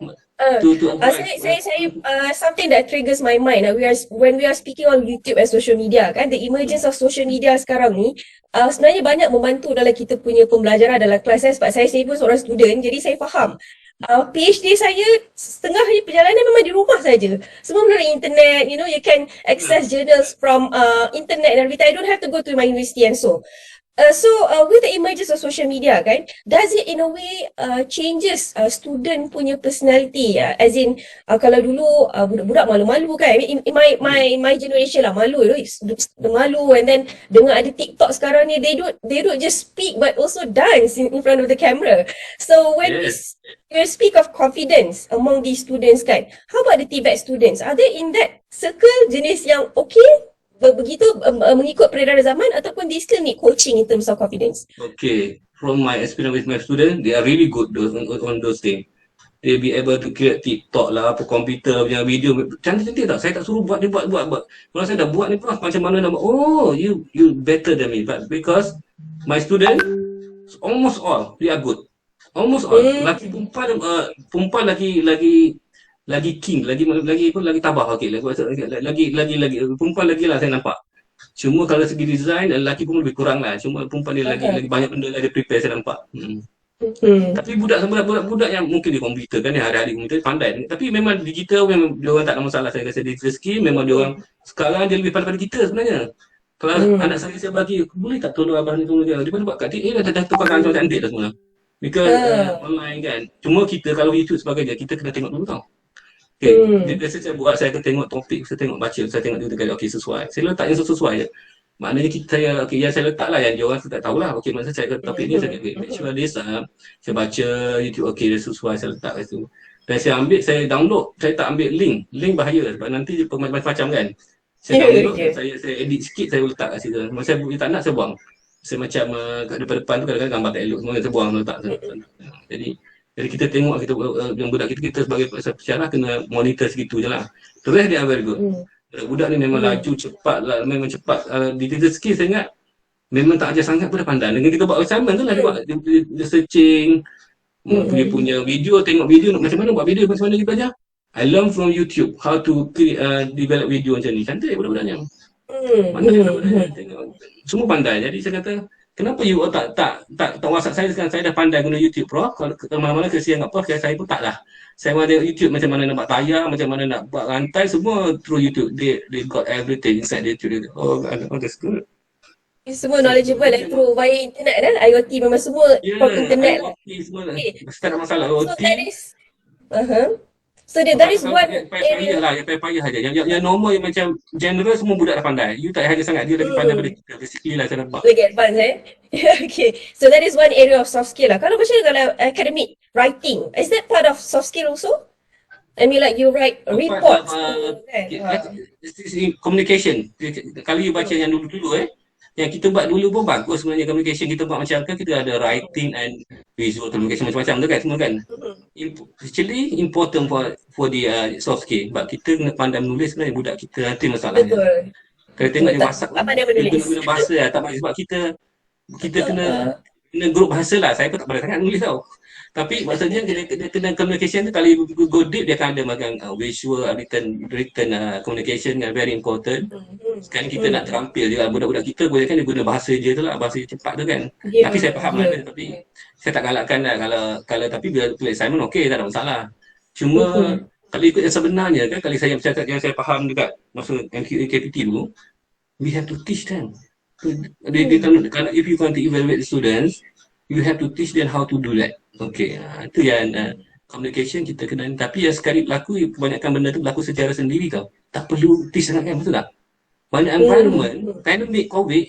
Something that triggers my mind when we are speaking on YouTube and social media kan, the emergence of social media sekarang ni sebenarnya banyak membantu dalam kita punya pembelajaran dalam kelas sebab saya pun seorang student, jadi saya faham. PhD saya setengah perjalanan memang di rumah saja. Semua melalui internet, you can access journals from internet and everything. I don't have to go to my university and so. With the emergence of social media kan, does it in a way changes student punya personality? As in, kalau dulu budak-budak malu-malu kan, in my generation lah malu, malu, and then dengar ada TikTok sekarang ni, they don't just speak but also dance in front of the camera. So when you speak of confidence among these students kan, how about the TVET students? Are they in that circle jenis yang okay? Begitu mengikut peredaran zaman ataupun they still need coaching in terms of confidence? Okay, from my experience with my students, they are really good on those things. They be able to create TikTok lah, apa komputer punya video, cantik-cantik tak? Saya tak suruh buat, dia buat. Kalau saya dah buat ni pun macam mana nak buat, oh you better than me, but because my student almost all they are good, almost all. Laki perempuan lagi king, lagi tabah, okey, lagi perempuan lagi lah saya nampak. Cuma kalau segi design, lelaki pun lebih kurang lah. Cuma perempuan dia lagi banyak benda dia prepare, saya nampak. Tapi budak yang mungkin di komputer kan, hari-hari komputer pandai. Tapi memang digital, memang dia orang tak ada masalah. Saya rasa digital skill, memang dia orang sekarang dia lebih pandai daripada kita sebenarnya. Kalau anak saya bagi, boleh tak tolong abang ni tolong dia? Dia buat kat dia, dah tukar kancah cantik dah semua. Because online kan. Cuma kita kalau YouTube sebagainya, kita kena tengok dulu tau. Okay, biasa saya buat, saya akan tengok topik, saya tengok baca, saya tengok dia kali, okey sesuai. Saya letak yang sesuai je. Maknanya yang saya letak lah yang dia orang tak tahulah. Okey, masa saya topik ni, saya make sure this, saya baca YouTube, okey dia sesuai, saya letak kat situ. Dan saya ambil, saya download, saya tak ambil link bahaya sebab nanti dia macam-macam kan. Saya download, saya edit sikit, saya letak kat situ. Masa saya tak nak, saya buang. Saya macam kat depan tu kadang-kadang gambar tak elok semua, saya buang, letak. Jadi kita tengok yang budak kita sebagai pensyarah kena monitor segitu je lah. Terus dia very good. Budak ni memang laju cepat lah, memang cepat. Digital skill saya ingat memang tak ajar sangat pun dah pandai. Dengan kita buat assignment tu lah dia searching, dia punya video, tengok video macam mana buat video, macam mana dia belajar. I learn from YouTube how to develop video macam ni. Cantik budak-budaknya. Pandai budak-budaknya. Semua pandai. Jadi saya kata, kenapa you tak WhatsApp saya sekarang? Saya dah pandai guna YouTube, bro. Kalau mana-mana kesian apa, saya pun tak lah. Saya mahu tengok YouTube macam mana nak buat tayar, macam mana nak buat rantai, semua through YouTube. They got everything inside YouTube. Oh, that's good. Semua knowledgeable through via internet kan? IoT memang semua from internet lah. IoT semua lah. Tak ada masalah. IoT. So that is one area lah, yang payah saja. Yang normal, yang macam general, semua budak dah pandai. You tak ada sangat, dia lagi pandai daripada kita. Basically lah saya nampak. Lagi advance Okay, so that is one area of soft skill lah. Kalau macam kalau academic writing, is that part of soft skill also? I mean like you write reports. Communication. Kalau you baca yang dulu-dulu yang kita buat dulu pun bagus sebenarnya communication. Kita buat macam kan, kita ada writing and visual communication macam-macam tu kan, semua kan. Actually important for the soft skill. Sebab kita kena pandai menulis sebenarnya, budak kita nanti masalahnya. Betul. Kalau tengok dia WhatsApp, dia guna bahasa lah, tak boleh sebab kita kena grup bahasa lah. Saya pun tak pandai sangat nulis tau. Tapi maksudnya dia kena communication tu kalau you go deep dia akan ada macam visual communication yang very important. Sekarang kita nak terampil je lah. Budak-budak kita boleh kan dia guna bahasa je tu lah, bahasa cepat tu kan. Ya, Tapi saya faham ya. ada, tapi saya tak galakkan lah kalau tapi bila tulis assignment okey, tak ada masalah. Cuma kalau ikut yang sebenarnya kan, kalau saya bercakap yang saya faham dekat masa MQA KPT tu, we have to teach them. Kalau if you want to evaluate the students, you have to teach them how to do that. Okay, itu yang communication kita kena. Tapi yang sekali berlaku, kebanyakan benda tu berlaku secara sendiri tau. Tak perlu teach sangat kan, betul tak? Banyak environment, pandemic, COVID,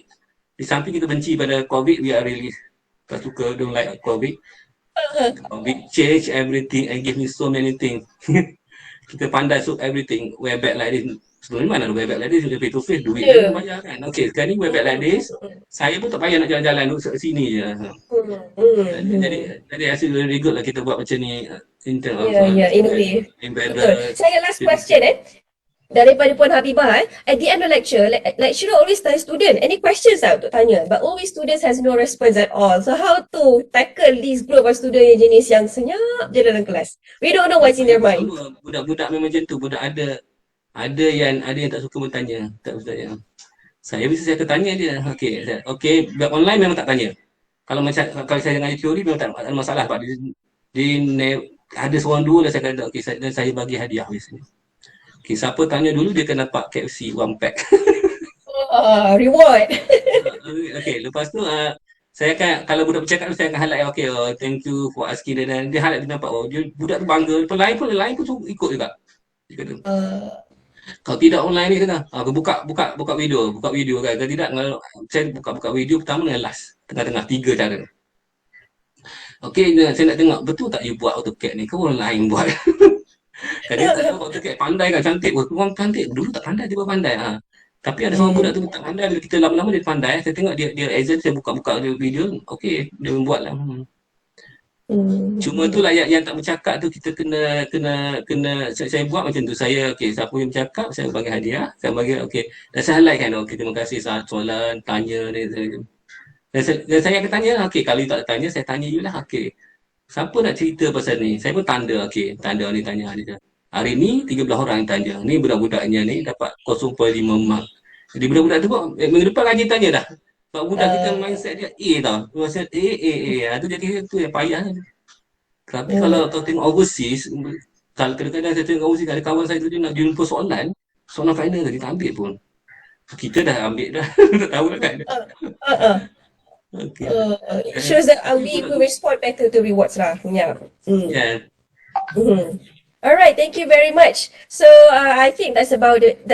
di samping kita benci pada COVID, we are really tak suka, don't like COVID. COVID change everything and give me so many things. Kita pandai so everything, webback like this. Sebelum ni mana ada webback like this, face to face, duit Ya. dia bayar kan. Okay, sekarang ni webback like this, saya pun tak payah nak jalan-jalan, duduk sini je. Jadi rasa very good lah kita buat macam ni in terms of Ya, in a way. embedded. Betul. Saya last question daripada Puan Habibah at the end of lecture, lecturer always tanya student, any questions tak untuk tanya, but always students has no response at all. So how to tackle this group of student yang jenis yang senyap je dalam kelas? We don't know what's in their mind. Budak-budak memang macam tu, budak ada yang tak suka bertanya, tak bertanya. Saya biasa saya akan tanya dia, okey, online memang tak tanya. Kalau saya ngaji teori memang tak ada masalah, Pak. Ada seorang dua lah saya kata, okey, dan saya bagi hadiah biasanya. Okay, siapa tanya dulu dia akan dapat KFC one pack. Reward. Okay, lepas tu saya akan, kalau budak bercakap saya akan highlight, okay, thank you for asking, dan dia highlight, dia nampak, budak tu bangga. Lepas lain pun ikut juga. Dia kata, kalau tidak online ni kena, buka video kan. Kalau tidak, saya buka video pertama dengan last, tengah-tengah, 3 cara. Okay, saya nak tengok, betul tak you buat AutoCAD ni? Kau orang lain buat. Kan dia tak tahu AutoCAD pandai kan, cantik pun. Orang cantik, dulu tak pandai, dia pandai. Tapi ada seorang budak tu tak pandai, bila kita lama-lama dia pandai. Saya tengok dia exam, saya buka-buka dia video, okay, dia buat lah. Cuma itulah yang tak bercakap tu kita kena saya buat macam tu. Saya siapa yang bercakap saya bagi hadiah, saya bagi dan saya highlight kan, terima kasih soalan, tanya ni. Dan saya akan tanya, kalau you tak tanya, saya tanya you lah, siapa nak cerita pasal ni? Saya pun tanda, tanda ni tanya dia. Hari ni 13 orang yang tanya. Ni budak-budaknya ni dapat 0.5 mark. Jadi budak-budak tu pun minggu depan lagi tanya dah. Sebab budak kita mindset dia A tau. Mindset A. Itu jadi tu yang payah. Tapi kalau kau tengok overseas, kalau kadang-kadang saya tengok overseas, ada kawan saya tu dia nak jumpa soalan final tadi tak ambil pun. Kita dah ambil dah. Tak tahu lah kan. It shows that we respond better to rewards lah. Yeah. Yeah. Alright, thank you very much. So, I think that's about it.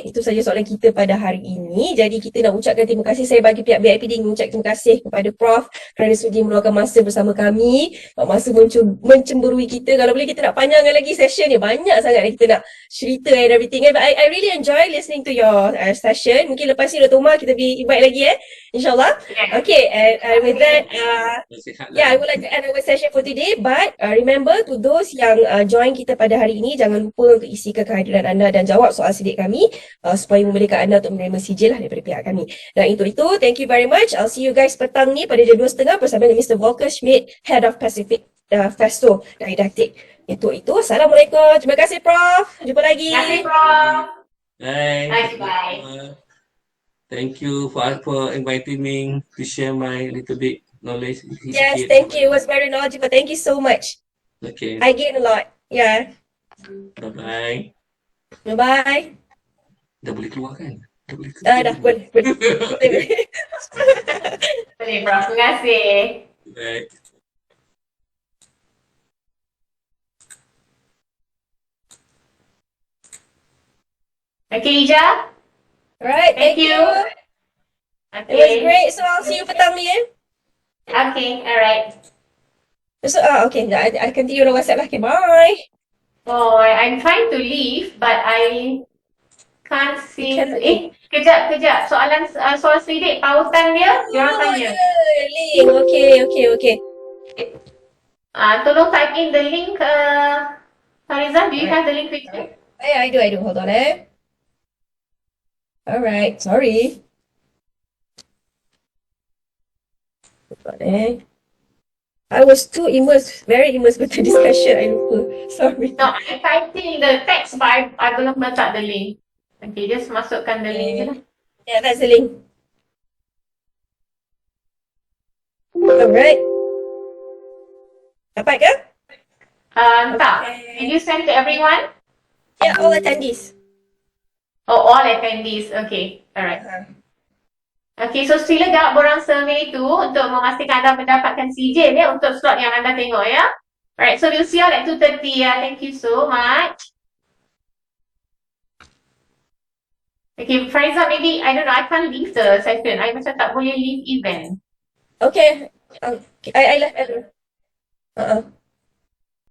Itu saja soalan kita pada hari ini. Jadi, kita nak ucapkan terima kasih. Saya bagi pihak BIPD mengucap terima kasih kepada Prof kerana sudi meluangkan masa bersama kami. Masa mencemburui kita. Kalau boleh kita nak panjangkan lagi session ni. Banyak sangat yang kita nak cerita and everything. But I really enjoy listening to your session. Mungkin lepas ni Dr. Umar kita invite lagi InsyaAllah. Okay, and with that, I would like to end our session for today. But remember to those yang join kita pada hari ini, jangan lupa untuk isikan kehadiran anda dan jawab soal sidik kami supaya membolehkan anda untuk menerima sijil daripada pihak kami. Dan untuk itu, thank you very much. I'll see you guys petang ni pada jam 2.30 bersama dengan Mr. Volker Schmidt, Head of Pacific Festo Didaktik. Itu. Assalamualaikum. Terima kasih Prof. Jumpa lagi. Terima kasih Prof. Bye. Thank you for inviting me to share my little bit knowledge. Yes, thank you. It was very knowledgeable. Thank you so much. Okay. I gained a lot. Yeah. Bye-bye. Bye-bye. Dah boleh keluar kan? Boleh. Boleh, Prof. Terima kasih. Bye. Okay, Ija. Alright, thank you. Okay. It was great. So I'll see you petang ni Okay, alright. So, okay. I continue on WhatsApp lah. Okay, bye. Oh, I'm trying to leave, but I can't see. Kejap. Soal sidik, pautan dia, diorang tanya. Link. Okay. Tolong type in the link, Farizah, do you have the link with you? I do. Hold on, Alright, sorry. Hold on, I was too immersed, very immersed with the discussion. I lupa. Sorry. No, I'm typing the text, but I belum letak the link. Okay, just masukkan the link je lah. Yeah, that's the link. Alright. Dapat ke? Tak. Okay. Did you send to everyone? Yeah, all attendees. Oh, all attendees. Okay, alright. Okay, so sila jawab borang survey tu untuk memastikan anda mendapatkan CJ ya untuk slot yang anda tengok ya. Alright, so we'll see you at 2:30 ya. Thank you so much. Okay, Farizah, maybe, I don't know, I can't leave the session. I macam tak boleh leave event. Okay. I left.